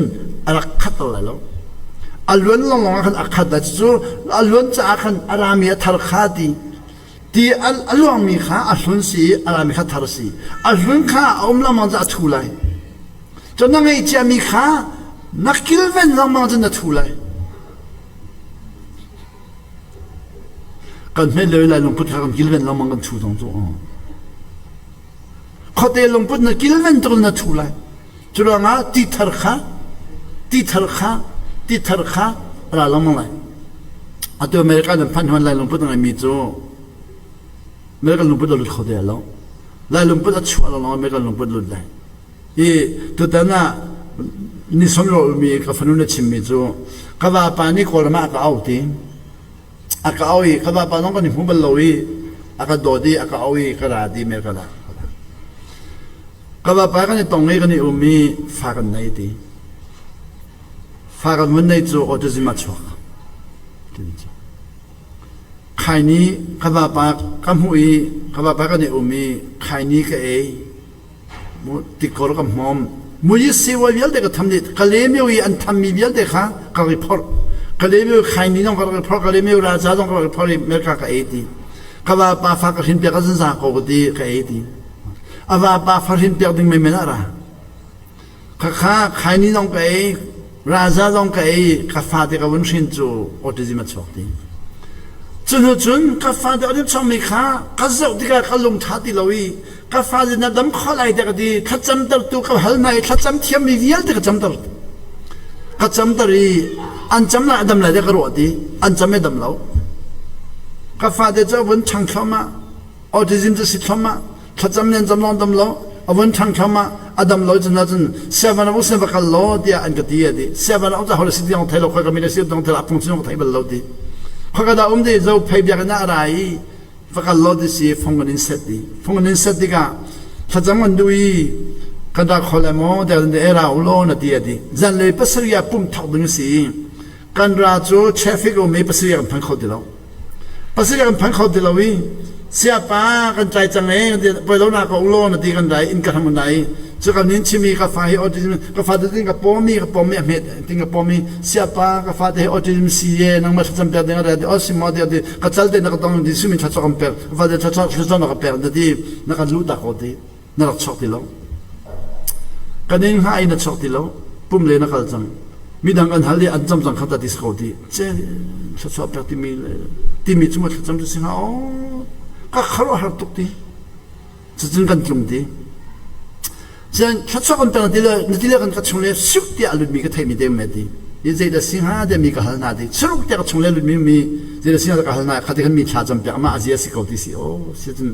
อัลคัดอะไรแล้วอัลวันเราลองคันอักขัดแต่จูอัลวันจะอักขันอารามีทัลขาดีที่อัลวันมีข้าอัลวันสีอารามีข้าทัลสีอัลวันข้าอมละมันจะทุลัยจนนั่งไอ้เจ้ามีข้านักกิลเวนลำมันจะทุลัยกันไม่เลยเลยลงพุทธะกันกิลเวนลำมันกันทุตรงตัวเขาเตะลงพุทธะกิลเวนตรงนั้นทุลัยจุดนั้นตีทาร์ข้าอะไรลำมันเลยอันตัวอเมริกันพันหัวเลยลงพุทธะมีโจอเมริกันลงพุทธะหลุดเขาเดียวเลยลงพุทธะชั่วแล้วอเมริกันลงพุทธะหลุดเลยตัวนั้นนี่สมรมีกับฟนุนชิมมิจูกับว่าปานี่คนละมาก็เอาทีก็เอาอีกกับว่าปาน้องก็นี่ผมบรรลุอีก็โดดีก็เอาอีกก็ได้ดีเมื่อก็ได้กับว่าปากันนี่ตรงนี้กันนี่มีฝากกันไหนดีฝากกันวันไหนจูโอจะซิมาชัวใครนี้กับว่าปาคำหุยกับว่าปากันนี่มีใครนี้ก็ ติกอร์กับมอมมุยสิวเวลเด็กทำดิกะเลมิวอันทำมีเวลเด็กค่ะกะริพอร์กะเลมิวใครนี่น้องกะริพอร์กะเลมิวราชาต้องกะริพอร์เมริกากะเอตีกะว่าปาฟักหินเปียกสันสาโกกตีกะเอตีอาว่าปาฟักหินเปียกดึงไม่เมนาระกะข้าใครนี่น้องกะเอราชาต้องกะเอกะฟาเด็กวันชินจูออทิซิมัตชอกตีจุนกาฟาเดอร์ชอบมีข้ากาเจ้าที่กาลงท้าที่เราอีกาฟาเดนัดดำข้อไรเด็กดีขัดจำตัวตัวกับฮัลนายขัดจำเทียมมีเดียเด็กจำตัวขัดจำตัวอีอันจำละดำละเด็กรู้ดีอันจำไม่ดำเรากาฟาเดจะวันช่างเข้ามาออทิซิมจะสิเข้ามาขัดจำเนี่ยจำลองดำเราวันช่างเข้ามาอดำเราจะนั่นเสียวันเราเสียวันกันเราเดียอันก็ดีดีเสียวันเราจะหาสิ่งที่เราไทยเราคอยกันไม่ได้สิ่งที่เราไทยเราพุ่งสิ่งที่เราไทยเป็นเราดีพอกระดาษดีเราพยายามกันอะไรฟังลอดิสีฟงกันอินเสตีฟงกันอินเสตีก็ถ้าจำกันดูอีกระดาษขอเลมอเดี๋ยวเดี๋ยวเราโลนัดดีดีจันเลยภาษาญี่ปุ่นทักดึงสีกันราจูเชฟฟิกไม่ภาษาญี่ปุ่นพันเขาดีแล้วภาษาญี่ปุ่นพันเขาดีแล้ววิเสียป้ากันใจจังเองไปแล้วนักโลนัดดีกันได้อินกันทำกันได้จะกันนี้ชิมีกาแฟให้ออติมกาแฟจะติ้งกับปอมีกับปอมีเม็ดติ้งกับปอมีเสียป้ากาแฟให้ออติมซีเอนังมาจำเป็นอะไรออสิมาเดียดีกัจจัลเดนักต้องดิสุมิชัดชอบกันเปล่ากาแฟจะชัดนักเปล่าดีนักรู้ดักโอดีนักชอบที่เรากันนี้หายนักชอบที่เราปุ่มเลยนักจังมีดังกันฮัลลี่อันจำจังขัดดิสโคดีเจ้ชัดชอบแบบที่มีจุดจำจะสิ่งอ๋อก็ขลุ่ยหัดตุกดีจะจึงกันจุ่มดีเช่นชัดชอบกันเป็นที่เรียกกันก็ชงเล่สุดที่อารมณ์มีก็ไทยมีเดิมไม่ดียิ่งใจสิ่งหาเดิมมีก็หันหน้าดีสุดที่ก็ชงเล่อารมณ์มีใจสิ่งหาก็หันหน้าขัดกันมีชาจำเป็นมาอาเซียสิเขาที่สิโอ้สิ่ง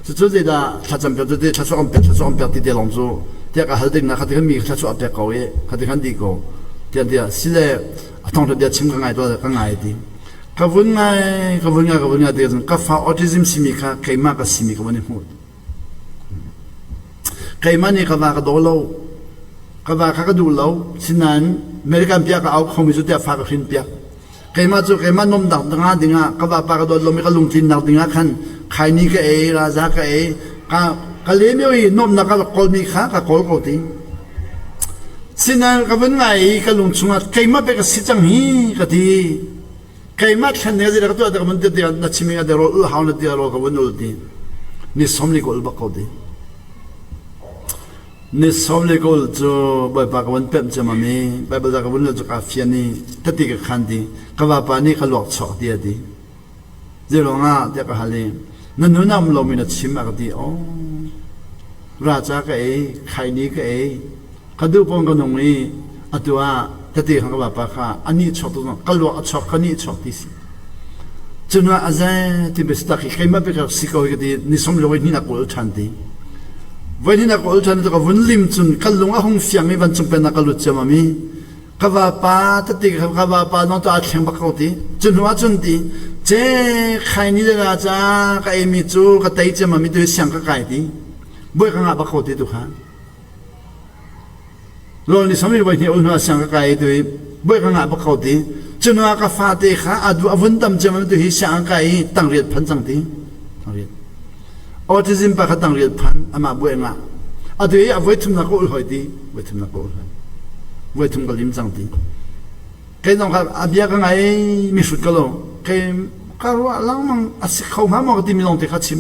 สุดที่ได้ชาจำเป็นที่ชัดชอบกันที่เดียร์ลงจู่ที่ก็หันเด็กนะขัดกันมีชัดชอบเป็นเขาเองขัดกันดีก็ที่เดียร์สิ่งเล่ต้องเดียร์ชิมกันง่ายตัวกันง่ายดีก็วุ่นง่ายเดียร์ก็ฟ้าออทิซึมสิมีค่ะใครมากก็สิมีก็วันนี้หมดใครมันนี่ก็ว่าก็ดูเราก็ว่าเขาก็ดูเราฉะนั้นอเมริกันเปียก็เอาของมิสุเตียฟ้าก็ขึ้นเปียใครมาจู่ใครมันนมดักดังดิ่งก็ว่าปากก็ดูเราไม่ก็ลุงจินดักดิ่งขันใครนี่ก็ราชาก็ก็เลยไม่วีนมนักก็กอลมีข้าก็กอลก็ทิ้งฉะนั้นก็เป็นไงก็ลุงชงใครมาเป็นก็สิจังฮีก็ดีใครมาขันเนี่ยจะก็ตัวแต่ก็มันเดียวนัดชิมิก็เดี๋ยวเราหาเดียวเราก็วันนู้นดีนี่สมริก็อุลบักก็ดีนี่สมเลยก็จะไปปากวันเป็ดจะมามีไปปากวันเราจะกาแฟนี่ตัดติกขันดีก็ว่าปานี่ก็หลอกชอกดีดีเจ้าหลวงอ่ะเจ้าก็ฮัลโหลนั่นนู่นน่ะมันเรามีนัดชิมมาก็ดีอ๋อราชาก็ใครนี่ก็ก็ดูปองกันตรงนี้อัตัวตัดติขันก็ว่าปากอันนี้ชอกตัวนั้นก็หลอกชอกคนนี้ชอกที่สิจนว่าอาจารย์ที่เป็นสตาร์ใครมาเป็นกับสิโก้ก็ดีนี่สมเลยนี่นักโอชันดีวันนี้นักอุลตร้านี่ก็วันลิมจุนคัลลุงอาหงเสียงมีวันจุนเป็นนักลุจมามีกว่าป้าตัดติกว่าป้าน้องตัวอาเขียงบักเอาดีจุนว่าจุนดีเจ้ใครนี่เดราจ้าก็มีจูก็ไตจมามีตัวเสียงก็ไกลดีบ่อยข้างบักเอาดีทุกครั้งโลนี่สมัยวันนี้อุลตร้าเสียงก็ไกลตัวบ่อยข้างบักเอาดีจุนว่าก็ฟาเตค่ะอาดูวันดำจมามีตัวเสียงก็ไกลตั้งเรียนพันจังดีตั้งเรียนออทิซึมปะขัดตั้งเรียนพันอามาบัวงะอาดูเอาไว้ทุ่มนักอุลหอยดีไว้ทุ่มนักอุลหอยไว้ทุ่มกลิมจังดีใครต้องครับอาเบียกันไงมีสุดก็ลงใครก็ว่าลังมันอาศัยเขาหาหมอกที่มีลงที่ขัดชิม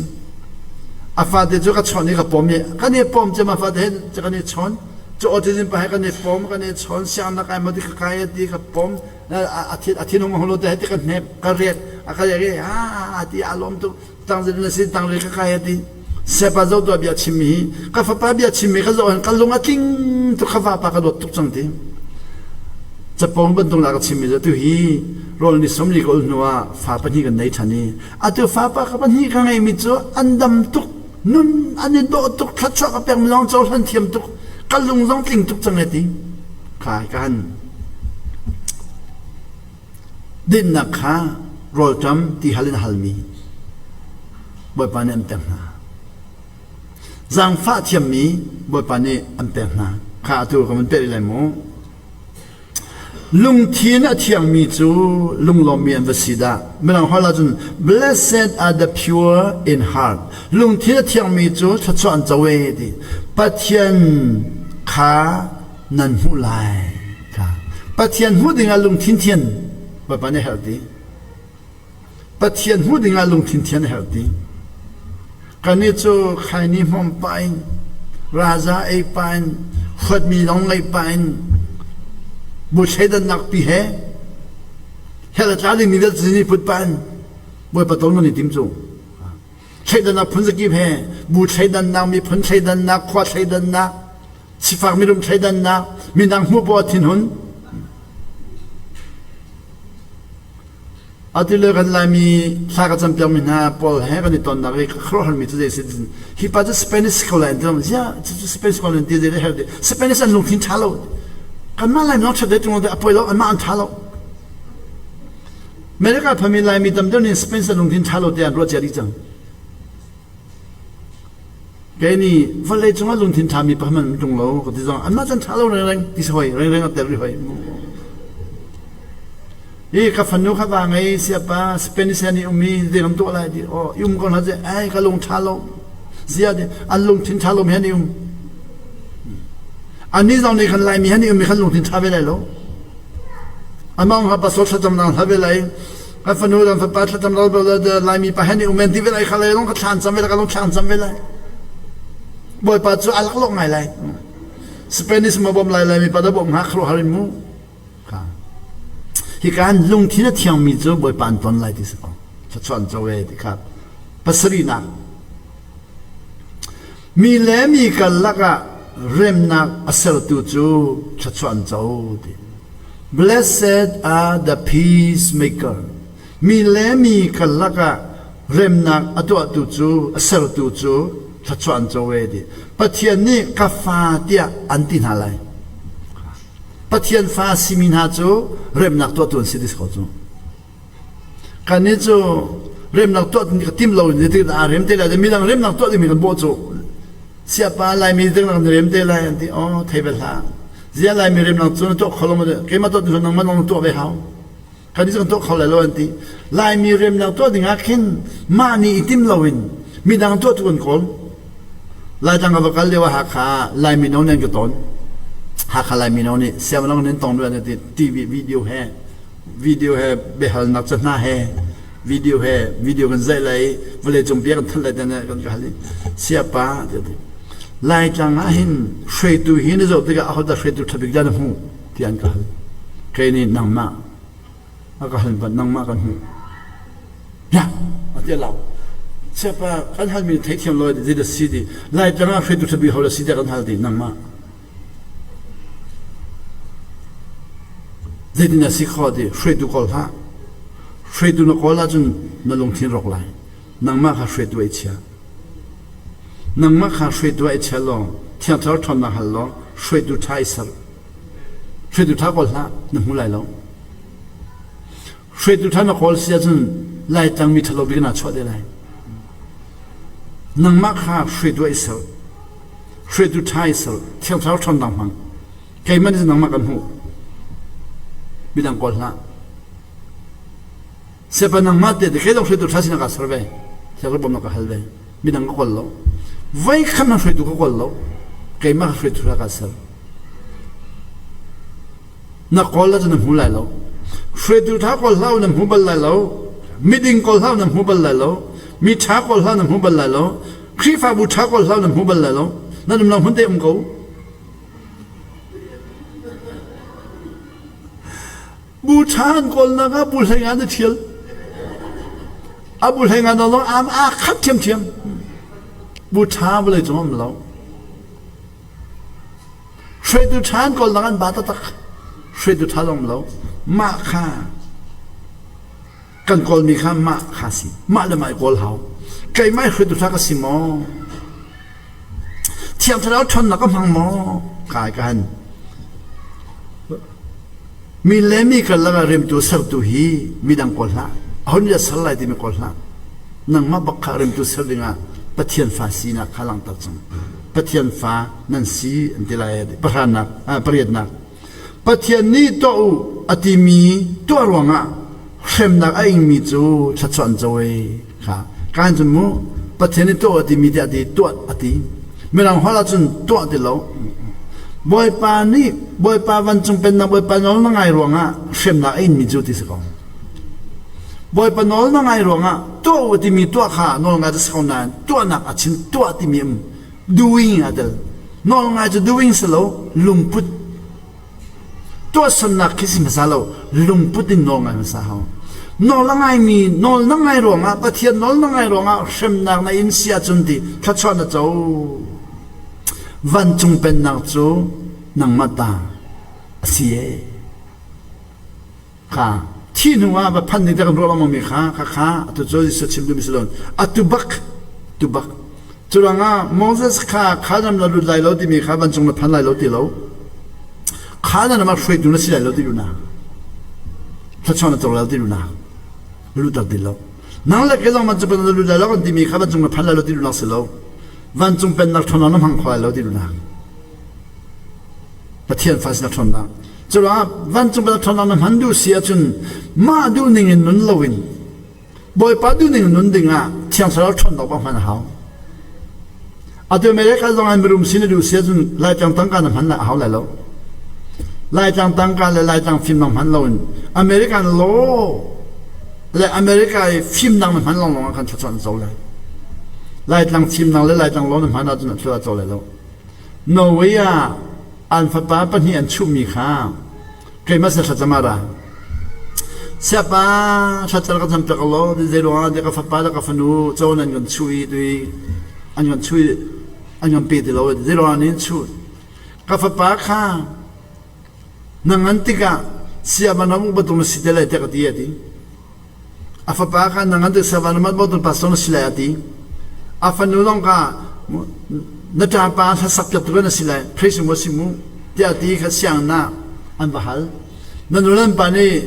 อาฟาเดจูก็ชอนนี่กับปอมเนี่ยกันนี่ปอมจะมาฟาเดจะกันนี่ชอนจะออทิซึมปะให้กันนี่ปอมกันนี่ชอนเสียงนักไอ้มาที่ใครดีกับปอมอาทิตย์น้องหัวเราะได้ที่กันเน็บกันเรียนอะไรอย่างเงี้ยที่อารมณ์ตุตั้งใจนั่นสิตั้งเลยก็ใครดีเสียป้าเจ้าตัวเบียชิมีก็ฟ้าป้าเบียชิมีก็จะอ่านกันลงอาทิตย์ตุกฟ้าป้าก็โดดตุกจังทีจะปองบรรทุกนักชิมีจะตุฮีโรลนิสมลีก็อุณว่าฟ้าปนีกันในทันนี้อาตุฟ้าป้าก็ปนีกันไงมิจูอันดำตุกนุ่นอันนี้โดดตุกขัดชอกกับแปลงลองเจ้าทันเทียมตุกกันลงลองติงตุกจังเลยทีขายกันดินนักข้าโรลจำที่ฮัลินฮัลมีบ่อยปานนี้อันเป็นนาจังฟ้าเทียมมีบ่อยปานนี้อันเป็นนาข้าตัวก็มันเป็นอะไรมั้งลุงทีน่ะเทียมมีจูลุงลมมีอันวสิดาเมื่อเราฮาลาจุน blessed are the pure in heart ลุงทีน่ะเทียมมีจูชัดชวนจะเวดี ปะเทียนขานันหูลายค่ะปะเทียนหูดึงอาลุงทิ้นเทียนว่าปานนี้เหรอดีปะเทียนหูดึงอาลุงทิ้นเทียนเหรอดีกันนี้จู่ใครนิมมไปราชาไอ้ปานขดมีน้องไอ้ปานบุษย์ดันนักปีเหเฮลจ้าดิมีเรื่องนี้พูดปานบ่ประตูนี่ติมจู่ใช้ดันนักพ้นสกีเพบุษย์ดันนักมีพ้นใช้ดันนักขวดใช้ดันนักสิฟังมีรุมใช้ดันนักมีนางหัวปวดทิ้งหุนอาทิตย์เลิกกันเลยมีสากจำเป็นมีนาพอลเฮกันในตอนนั้นก็ครองมีตัวเด็กสิฮิปปัจจุสเปนิสคนละอันเดียวจะสเปนิสคนละอันเดียวเลยเหรอเดสเปนิสอันลุงทิ้งชาโลกันมาเลยน้องชาเด็กตรงนั้นอภัยแล้วอันมาอันชาโลเมื่อกี้พอมีเลยมีตำแหน่งสเปนิสอันลุงทิ้งชาโลเดียนรู้จักดีจังแกนี่วันเลยจงว่าลุงทิ้งชามีพมันตรงเราก็ที่จังอันมาจันชาโลเร่งๆที่สวยเร่งๆก็เตะรีบไปอีกฝันนู้ข้าว่าไงเสียป้าสเปนิสนี่มีเรื่องตัวอะไรดิโอ้ยุ่งก่อนนะเจ้ไอ้ก็ลงชาลงเสียดิอันลงทิ้งชาลงมีฮันยุ่งอันนี้เราในขันไลมีฮันยุ่งมีขันลงทิ้งชาไปเลยหรออันมองครับประสบชะตาหนังทำไปเลยก็ฝันนู้ดันฝันป้าชะตาเราแบบไลมีไปฮันยุ่งเมนที่ไปเลยขันเลยลงก็ชานซ้ำไปเลยก็ลงชานซ้ำไปเลยบ่อยปัจจุบันลักลงไงเลยสเปนิสมาบ่มไลมีปัจจุบันหักครัวฮาริมูที่การลงที่นั่นเที่ยงมีเจ้าบ่อยปานตอนไรที่สุดชัดชวนเจ้าเวทีครับปัสรีนักมีเล่มีกันลักะเริ่มนักอัศรตุจูชัดชวนเจ้าดี Blessed are the peacemaker มีเล่มีกันลักะเริ่มนักอัตัวตุจูอัศรตุจูชัดชวนเจ้าเวทีปัจจัยนี้กาฟาเตียอันตินาไลปัจจัยฟ้าสิมินาจูเริ่มนักตัวตุนสิดิสเขาจูกันนี้จูเริ่มนักตัวนี่ก็ทิมเราเนี่ยที่อาเริ่มเตลัยมีดังเริ่มนักตัวที่มีกันโบจูเสียป้าลายมีดังนักเริ่มเตลัยอันที่อ๋อเทเบลฮาเสียลายมีเริ่มนักตัวตัวเขาลงมาเด้เกี่ยมาตัวที่นังมันลงตัวไปเขากันนี้ก็ตัวเขาเลยแล้วอันที่ลายมีเริ่มนักตัวที่งักขึ้นมานี่ทิมเราอินมีดังตัวทุกคนคนลายจังกับกันเรียกว่าหักขาลายมีน้องเนี่ยก็ต้นหากอะไรมีน้องนี่เสียมันต้องเน้นตรงด้วยนะทีวีวิดีโอแห่เบลนักจันนาแห่วิดีโอกันใจเลยเวลาจมเปียกันทันเลยนะกันก็ฮัลเสียป้าเดี๋ยวไล่จังอาหินช่วยตัวหินจะเอาเอาแต่ช่วยตัวทับอีกด้านหูที่อันก็ฮัลแค่นี้นั่งมาก็ฮัลบัดนั่งมากันหูเนี่ยเดี๋ยวเราเสียป้ากันฮัลมีเที่ยวลอยที่เดือดสีดีไล่จังอาช่วยตัวทับอีกเขาเลยสีเดียวกันฮัลดีนั่งมาเด็กนี่สิข้อดีช่วยดูก่อนฮะช่วยดูนักก่อนละจนนั่งลงทิ้งรกไหลนั่งมาข้าช่วยตัวไอ้เชี่ยนั่งมาข้าช่วยตัวไอ้เชี่ยลงเที่ยงเท่าทนนักฮัลโหลช่วยดูท้ายสักช่วยดูท้ายก่อนละนั่งหัวไหลลงช่วยดูท้ายนักก่อนเสียจนไล่จังมีทะเลาะกันน่าชอบได้เลยนั่งมาข้าช่วยดูไอ้สักช่วยดูท้ายสักเที่ยงเท่าทนนักหังใครมันจะนั่งมากันหูมีดังก่อนละเสพนังมาเตะแค่ต้องช่วยตัวชาตินักการสร์เวเจ้าก็บอกนักฮัลเวมีดังก่อนแล้วไว้ขนาดช่วยตัวก่อนแล้วใครมาช่วยตัวนักการสร์นักก่อนแล้วจะนำหัวไหลแล้วช่วยตัวท้าก่อนแล้วนำหัวบัลไหลแล้วมีดิ่งก่อนแล้วนำหัวบัลไหลแล้วมีท้าก่อนแล้วนำหัวบัลไหลแล้วครีฟ้าบูท้าก่อนแล้วนำหัวบัลไหลแล้วนั่นนำหัวเตะมึงเขาบูชาคนนะครับบูชางานเทียลบูชางานเราคัดเทียมบูชาไปเลยจงมันเราช่วยดูชานคนละกันบาตตักช่วยดูชานเรามาค่ากันคนมีค่ามาค่าสิมาเลยไม่คนเขาใครไม่ช่วยดูชานก็สิมอเทียมเราชนเราก็พังมอกายกันมีเล่มีกันละเริ่มตัวสับตัวฮีมีดังก่อนละคนจะสลายที่มีก่อนละนั่งมาบักขาเริ่มตัวสับดิ่งอ่ะปะเทียนฟ้าสีนักขลังตัดจังปะเทียนฟ้านั่นสีอันที่ไรประหารนักประเดียดนักปะเทียนนี้ตัวอติมีตัวรวงอ่ะเข็มนักไอ้มีจูชัดชวนจอยค่ะการจมูกปะเทียนนี้ตัวอติมีเดียดีตัวอติ ไม่รังหัวละจนตัวติโลบอยปานี่บอยปาวันจงเป็นนักบอยปานอลนั่งไงรวงอ่ะเชื่อมนักอินมีจุดที่สกองบอยปานอลนั่งไงรวงอ่ะตัววัติมีตัวข้านอลงาจะสกองนั้นตัวนักอาชินตัวที่มี doing อ่ะเดลนอลงาจะ doing สโลลุงพุทตัวสนักคิดสิมาซาโลลุงพุทธินนอลงามาซาฮา nol nangai mi nol nangai ronga pathian nol nangai ronga shem nak na in sia chunti thachona chau van chung pen nak chu nang mata asie kha thinuwa ba phan ni da ro ma mi kha kha to jo is chim du mislon atubak tubak churanga moses kha khadam la lu lai lo ti mi kha van chung na phan lai lo ti lo kha na ma shwe du na si lai lo ti lu na thachona chau lai ti lu na lu ta di lo nang la ke long ma chu pen lu la lo ti mi kha ban chung ma phan la lo ti lu na se lo van chung pen na thona na hang khwa lo ti lu na pathian fas na thona chu la van chung pen thona na han du sia chun ma du ning in nun lo win boy pa du ning nun ding a thiang sa lo thon do ba man hao a de me ka long an rum sin du sia chun lai chang tang ka na han la hao la lo lai chang tang ka le lai chang phim nam han lo American law le America film nang man long long kan chon zo le lai tang film nang le lai tang lo na man na chon chwa zo le lo no way ya an fa pa pa ni an chu mi kha ke ma sa chama ra sa pa cha cha ka cham ta lo de zero a de ka fa pa ka fa nu zo nan gon chui dui an gon chui an gon pe de lo zero an ni chu ka fa pa kha nang an ti ka sia ba na mu ba tu ma si de la te ka ti ya ti afapaka nangan savan mat bodon pason silayati afanulong ka natapa sa sakya tu na silay praise mo simu tiati ka siyang na an bahal nanulan pa ni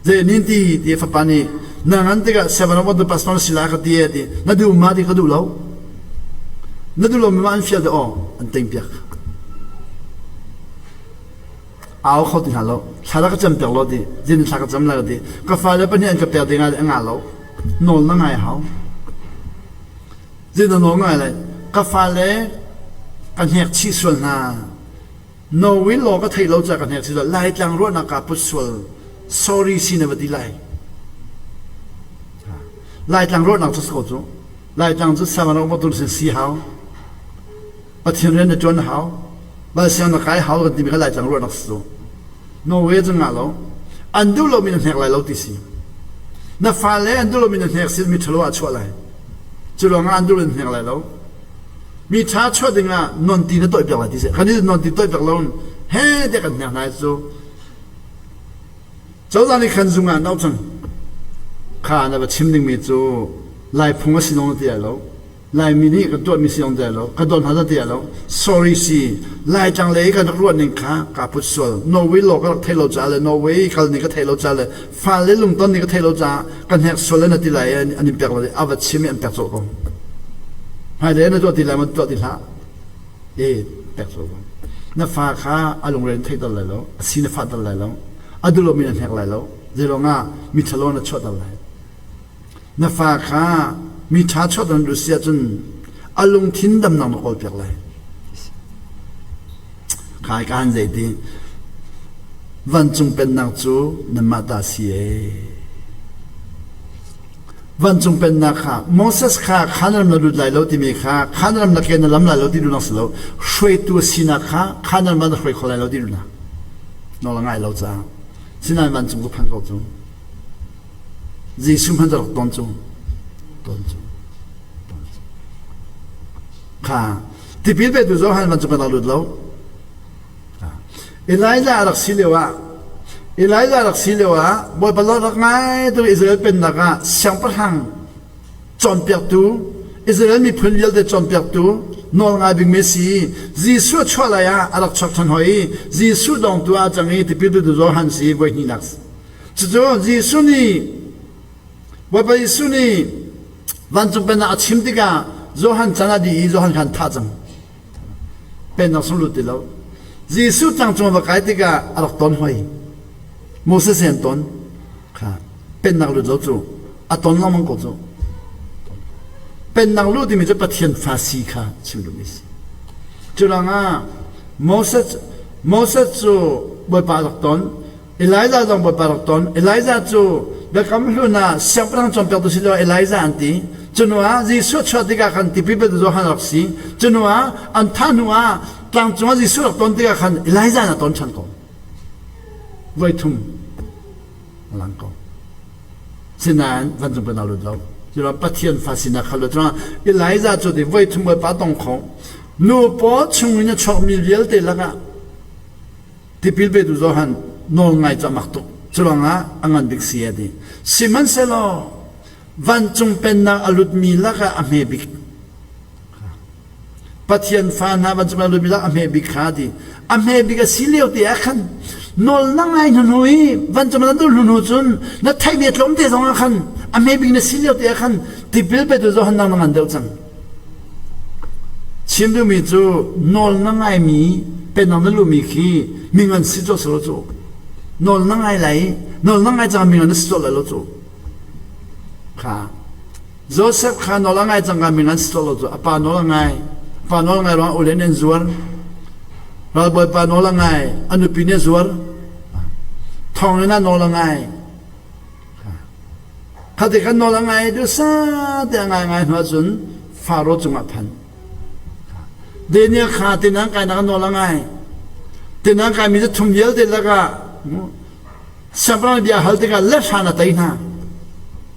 de ninti di fapani nangan tiga savan bodon pason silayati tiati nadu madi ka dulaw man fiya de o an tengpiak ao khâu tin halo thara ka cham pek lo di jin thaka cham la di ka fa le pani an ka pek dinga nga lo nol na ngai hao jin no ngai le ka fa le ka hnek chi sul na no wi lo ka thai lo cha ka hnek chi lai tlang ro na ka pu sul sorry sin ba di lai tlang ro na chu ko chu lai tlang chu sa ma no mo tu si hao pathian ren de jon hao ba siang na kai hao ka ti mi ka lai tlang ro na su no way jang alo andu lo min hnek lai lo ti si na fa le andu lo min hnek si mi thlo a chwa lai chu lo nga andu lo hnek lai lo mi tha chwa dinga non ti na toi pek la ti se khani non ti toi pek lo he de kan hnek nai chu zo za ni khan zunga nau chang kha na ba chim ding mi chu lai phung a sinong ti lo lai mi ni ka to mi siong de lo ka don ha da ti lo sorry si lai chang le ka ruan ning kha ka pu sol no way lo ka thelo cha le no way kal ni ka thelo cha le fa le lung ton ni ka thelo cha kan hek sol na ti lai an pek lo ava chimi an pek so ko hai le na to ti lai ma to ti la pek so ko na fa kha alung ren thai dal lai lo si na fa dal lai lo adu lo mi na hek lai lo ze lo nga mi thalo na chot dal lai na fa kha mi cha chot dan lu sia chun alung thin dam nang ko pek lai khai kan zai ti van chung pen nak chu na ma ta si van chung pen nak kha moses kha khanam na lu lai lo ti mi kha khanam na ke na lam lai lo ti lu na slo shwe tu sina kha khanam ma na shwe kho lai lo ti lu na no la ngai lo cha sina van chung ko phan ko chu ji sum han da ton chu kha ti pil pe tu zo han van chung na lu lo Elijah arak silewa boy balot ngai tu Israel pen naka siang parhang chon piak tu Israel mi phun yel de chon piak tu nol ngai bing mesi Jisu chwala ya arak chok thon hoi Jisu dong tu a changi ti pil tu zo han si boy ni naks chu Jisu ni boy ba Jisu ni van chung pen na achim tiga zo han chana di zo han khan tha chang pen na sulu ti lo Jisu tang chung ba kai tiga arak ton hoi Moses sen ton kha pen nak lu zo chu a ton lamang ko chu เป็นนางลูกที่มีจะประเทียนฟาซีค่ะชิมดูมิสิจุลังอ่ะโมเสสจูบอยปารักตนเอลิซาจงบอยปารักตนเอลิซาจูเบคำลูน่ะเสียงพลังจงเปิดตัวสิโลเอลิซาอันตีจนว่ายิสุชอบที่กันที่พิเศษตัวหันรักสีจนว่าอันท่านว่าตั้งจงว่ายิสุรักตนที่กันเอลิซาน่ะตนฉันก็ไว้ทุ่มหลังก็สินานวันจงเป็นอาลุดเราจุลังประเทียนฟาซีนักขลุ่นว่าเอลิซาจูที่ไว้ทุ่มบอยปาตงของนูปอชงวิญญาณชอบมีเลี้ยเตลังอ่ะที่พิเศษตัวหันนอนไงจะมักตุจุลังอ่ะอังกันดิกเสียดีสิมันเสลอวันจงเป็นนางอลุดมีลักอเมบิกปัทยันฟ้านาวันจงเป็นอลุดมีลักอเมบิกขาดีอเมบิกสิเลียวตีขันนอลนั่งไงหนุ่ยวันจงเป็นตัวหนุ่ยจุนนัดไทยเบียดล้มเตะสองขันอเมบิกเนี่ยสิเลียวตีขันที่พิเศษตัวหันนางนั่งเดียวจังชิมดูมีจูนอลนั่งไงมีเป็นนางนั่งลูมีขี้มีเงินสิจูสโลจูนอลนั่งไงไหลนอลนั่งไงจังมีเงินสิจูไหลโลจูค่ะโจเซฟข้านอลง่ายจังการมีงานสโตลจูปานอลง่ายร้องอุเลนเนจวร์เราบอยปานอลง่ายอนุปินเนจวร์ทองนั่นนอลง่ายถ้าที่ขันนอลง่ายดูซาแต่ง่ายหัวจุนฟาโรจุงอพันเดี๋ยวนี้ข้าที่นั่งกันนอลง่ายที่นั่งกันมีจะทุ่มเยอะเด็ดละก็สัปดาห์เดียวหัลติกันเล็บชานาตัยนะ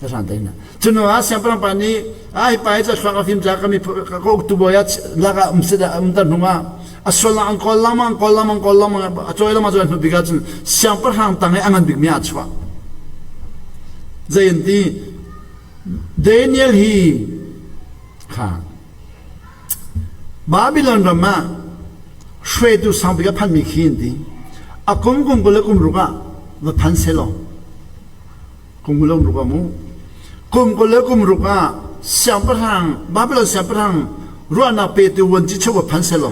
Rasantayna. Cuma siapa pani, pai itu suaka film cakap mi kau tu boyat laga mesti mesti nunga. Asolah angkol lama, acoy lama tu bigat siapa hang tangai angan big miat cua. Zainti Daniel hi, ha. Babylon ramah, shwe tu sampai ke pan mikhin di. Akum gulung ruga, le pan selo. Gulung ruga mu. Kum ruga, siapa hang, Babylon siapa hang, ruana petu wanci coba pan selo.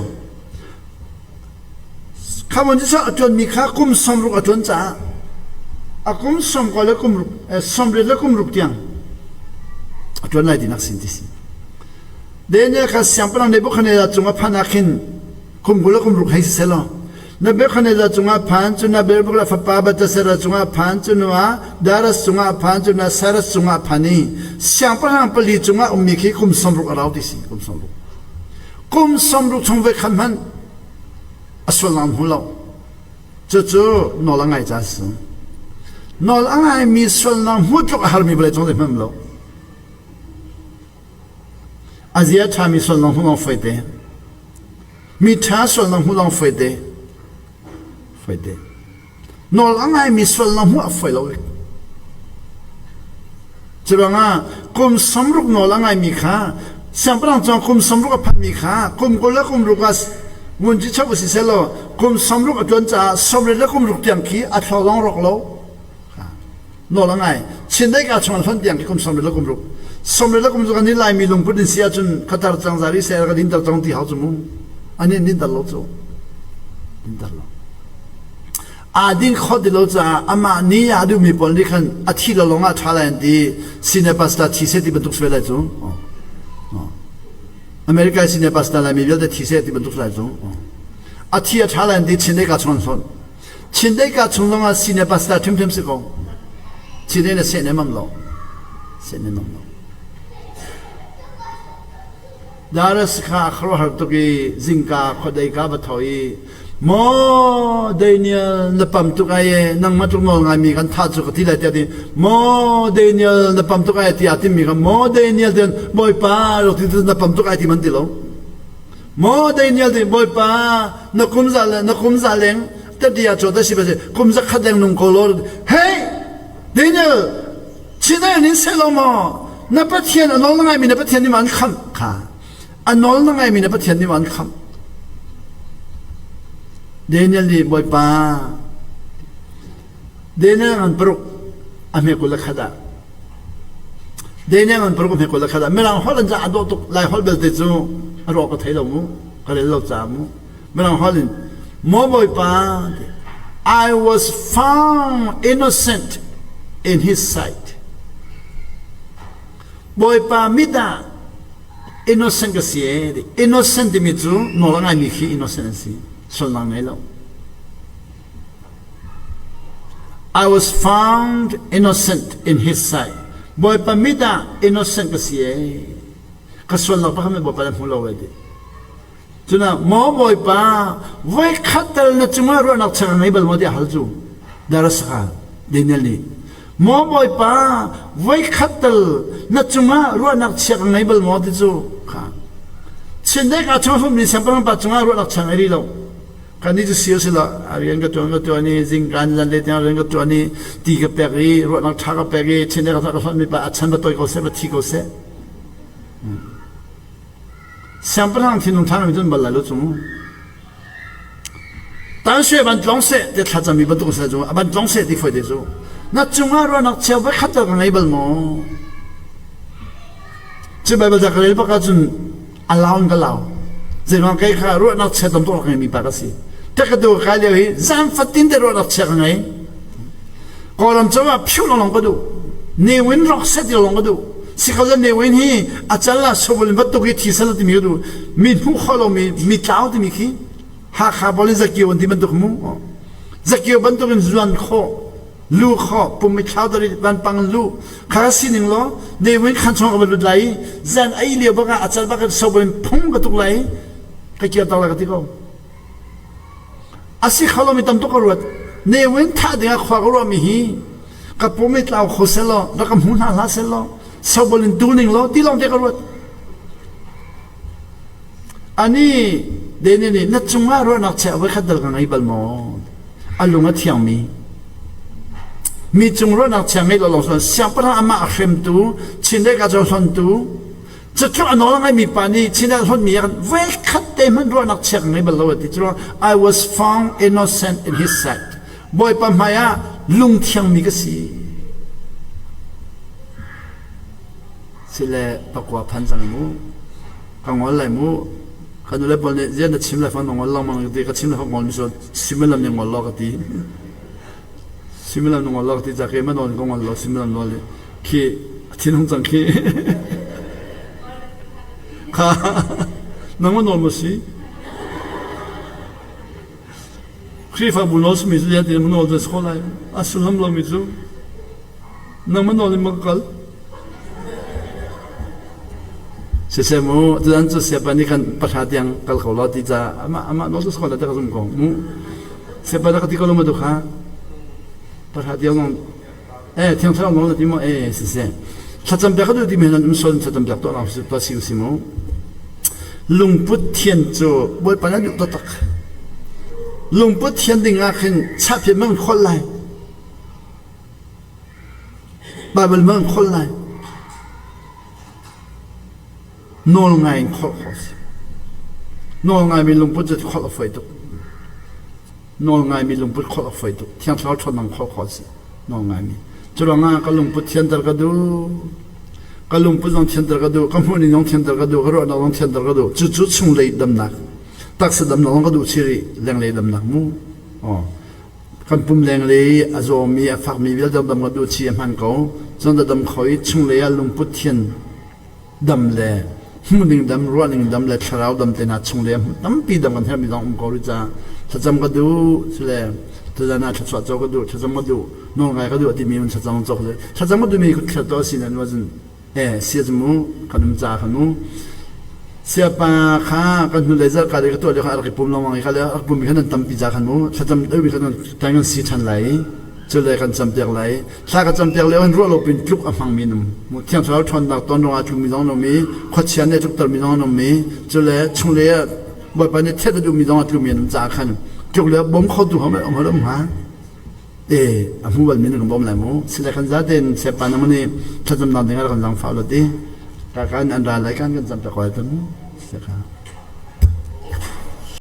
Kamu jisa acuan mikha kum som ruga acuan ca. Akum som som ruk tiang. Acuan lagi nak sintisi. Denya kas siapa hang Nebuchadnezzar cunga panakin, kum ruk hai selo. Nebuchadnezzar cunga pan cuna berbukla fapaba tasera cunga pan cunwa daras cunga pan cuna saras cunga pani siapa hang peli cunga umiki kum somruk arau disi kum somruk cungve khanman aswalam hulau cucu nolangai jasu nolangai mi swalam hutuk harmi boleh cungve memlo azia chami swalam hulau fede mi cha swalam hulau fede nol angai miswal na mua foi lo chibanga kum samruk nol angai mi kha samprang chong kum samruk aphat mi kha kum gola kum rukas munji chabu si selo kum samruk atun cha somre la kum ruk tiang ki a thlong rok lo nol angai chindai ka chong fan tiang ki kum somre la kum ruk ani lai mi lung pudin sia chun khatar chang zari se ga din tar chong ti hau chumu ani din dal lo chu din dal lo Adin khodilo cha ama ni adu mi pon likhan athi lo longa thalan di cinepasta thise ti bentuk swela chu America cinepasta la mi bel de thise ti bentuk swela chu athi thalan di chinde ka chon longa cinepasta thim se ko chinde ne se ne mam lo daras kha khro har to ki zinka khodai ka ba thoi Mo Daniel na pamtukaye nang matungol nga mi kan tatsu ka tila tiati Mo Daniel na pamtukaye ti atim mi kan Mo Daniel din boy pa lo tito na pamtukaye ti mantilo Mo Daniel din boy pa na kumzaleng tati ya chota si basi kumza kadeng nung kolor Hey Daniel China nin selo mo na patien anol na nga mi na patien ni man kham ka anol na nga mi na patien ni man kham Daniel ni boy pa Daniel ang peruk ame ko lakhada Daniel ang peruk ame ko lakhada melang holan ja ado to lai hol bel te chu aro ko thailo mu kale lo cha mu melang holin mo boy pa I was found innocent in his sight boy pa mida innocent ก็เสียดิ innocent ที่มีจูนอลง่ายมีขี้ innocent สิส่วนหลังไงเรา I was found innocent in his sight บอยปามิดา innocent ก็เสียก็ส่วนหลังพระคำไม่บอกไปแล้วพูดเราไว้ดิจุน่ะหมอบอยป้าไว้ขัดเตลนัดจุมารู้นักเชิงไงบัลมาดีฮัลจูดารัสกาเดนิเอลนี่หมอบอยป้าไว้ขัดเตลนัดจุมารู้นักเชิงไงบัลมาดีจูค่ะเช่นเด็กอาจจะมีสัมพันธ์ปัจจุบันรู้นักเชิงไงดีเราการนี้จะเสียสิละเรียนกับตัวนี้จิงการจันเลี้ยงเรียนกับตัวนี้ตีกับเปรีรู้นักทักกับเปรีเช่นเด็กอาจจะมีปัจจัยมาตัวก็เสียมาที่ก็เสีย想不上听懂他们怎么来了种，但是办装饰的他怎么办东西种，办装饰的会的种，那中华人那车不看到个那本么？这边在这里不搞种阿老个老，这帮给看如果那车怎么多个米白个事，这个都看了去，咱发展的如果那车个哎，个人做啊漂亮个都，你问落色的啷个都。สิเขาจะเนวินฮีอาจารย์ละชอบเล่นบัตรตุกิที่สลัดที่มีดูมีผู้ขลุ่มมีเท้าที่มีขี้หากขาบอลจะเกี่ยววันที่บันตุกมูจะเกี่ยวบันตุกินจวนข้อลูกข้อปุ่มมีเท้าตัวนี้บันปังลูกข้าสิ่งหนึ่งล้อเนวินขันชงกับบรรลุไหลจันไอเลี้ยวบังอาจารย์บังชอบเล่นพุ่งกระตุกไหลก็เกี่ยวตลอดกระติกอาศัยขลุ่มมีตั้มตุกรวดเนวินท่าเดียร์ขวากรวมีฮีกับปุ่มมีเท้าข้อเสลล์แล้วก็มุนหาลาเสลล์ชาวบ้านดูนิ่งล้อที่ลองเด็กรวดอันนี้เดี๋ยวนี้นัดจุงอารู้นักเชื่อไว้ขัดดลกันไอ้บัลมออันลุงอัฐยังมีจุงรู้นักเชื่อไงเราลองส่วนเสียงพระอามาเข็มตูชินได้กับเจ้าส่วนตูจะทุกอันนั้นไงมีปานีชินได้ส่วนมีกันไว้ขัดเต็มมันรู้นักเชื่อไงบัลลอที่จุง I was found innocent in his sight บ่อยปะมายาลุงเทียงมีก็สิสิเลปะกว่าพันจังมูกังวลเลยมูคันดูเลยบอลเนี่ยเย็นจะชิมเลยฟังน้องวอลล์มันก็ดีก็ชิมเลยฟังวอลล์มิโซชิมเลยเนี่ยวอลล์ก็ดีชิมเลยน้องวอลล์ก็ดีจากเอ็มนอนก็วอลล์ชิมเลยน้องเลยขี้ที่น้องจังขี้ค่ะน้องมันนอนมั้ยสิขี้ฟ้าบุญน้องสมิธยันที่มันนอนจะสกอลายอาสุนัมลามิจูน้องมันนอนเลยมักกลเสียมูตอนนั้นจะเสียปนิกันประชาธิงกัลเขาลอดีจ้าอามาโน้ตสกอลได้ก็สมกองมูเสียปนักที่เขาลงมาดูค่ะประชาธิงน้องที่เขาลงมาดูมูเสียถ้าจำเป็นก็ดูที่มีนั้นส่วนถ้าจำเป็นตัวเราตัวสิวสิมูลุงพุทธเทียนโจบอยปนักยุตตักลุงพุทธเทียนดิ่งอาขึ้นชาเพียงมันคนไรบาเบิลมันคนไรนอลไงข้อสินอลไงมีลุงพุทธจะข้อละไฟตุนอลไงมีลุงพุทธข้อละไฟตุเที่ยงเช้าชนนังข้อสินอลไงมีจุลงาก็ลุงพุทธเทียนตระกดูก็ลุงพุทธน้องเทียนตระกดูก็มูนี่น้องเทียนตระกดูก็รอน้องเทียนตระกดูจุดชงเลยดำหนักตักสดำน้องก็ดูชิริแรงเลยดำหนักมูอ๋อคำปุ่มแรงเลยอาโจมีอาฝักมีวิลดำก็ดูชีมันเขาจนดำคอยชงเลยลุงพุทธเทียนดำเลยมุนิงดำรัวนิงดำเล็ดชราวดำเตนัดชงเลี้ยมดำปีดำกันแทบไม่ต้องกอริจ้าถ้าจำก็ดูสิเลยถ้าจะน่าถ้าสวดก็ดูถ้าจำก็ดูน้องไงก็ดูที่มีมันถ้าจำก็เลยถ้าจำก็ดูมีคนแค่ตัวสินั้นว่าจะเสียจมูกขนมจ่าขนมเสียปาข้ากันดูเลยจะการเด็กตัวเดียวกันอะไรปุ่มลงมาอีกแล้วปุ่มมีขนาดดำปีจ่าขนมถ้าจำมีขนาดแต่งกันสีชันไหลจะเลยกันจำเตียงไหลถ้ากันจำเตียงแล้วมันรัวเราเป็นจุกอ่ะฟังมีนมเที่ยงเช้าชนดักตอนนอนจุกมีน้องนมีขวัญเชียนเนี่ยจุกตอมีน้องนมีจะเลยชงเลยบ่อยไปเนี่ยเทศดูมีน้องจุกมีน้ำจ่าขันจุกเลยบ่มเขาดูเขาไม่เอามาแล้วมาอ่ะผู้บริหารของบ่มไหนมั้งสิ่งที่กันจะเด่นเสพปานมันนี่ถ้าจำนำถึงอะไรกันจังฟ้าเลยดิการอันตรายกันจำตะกอยตัวนู้นเสียครับ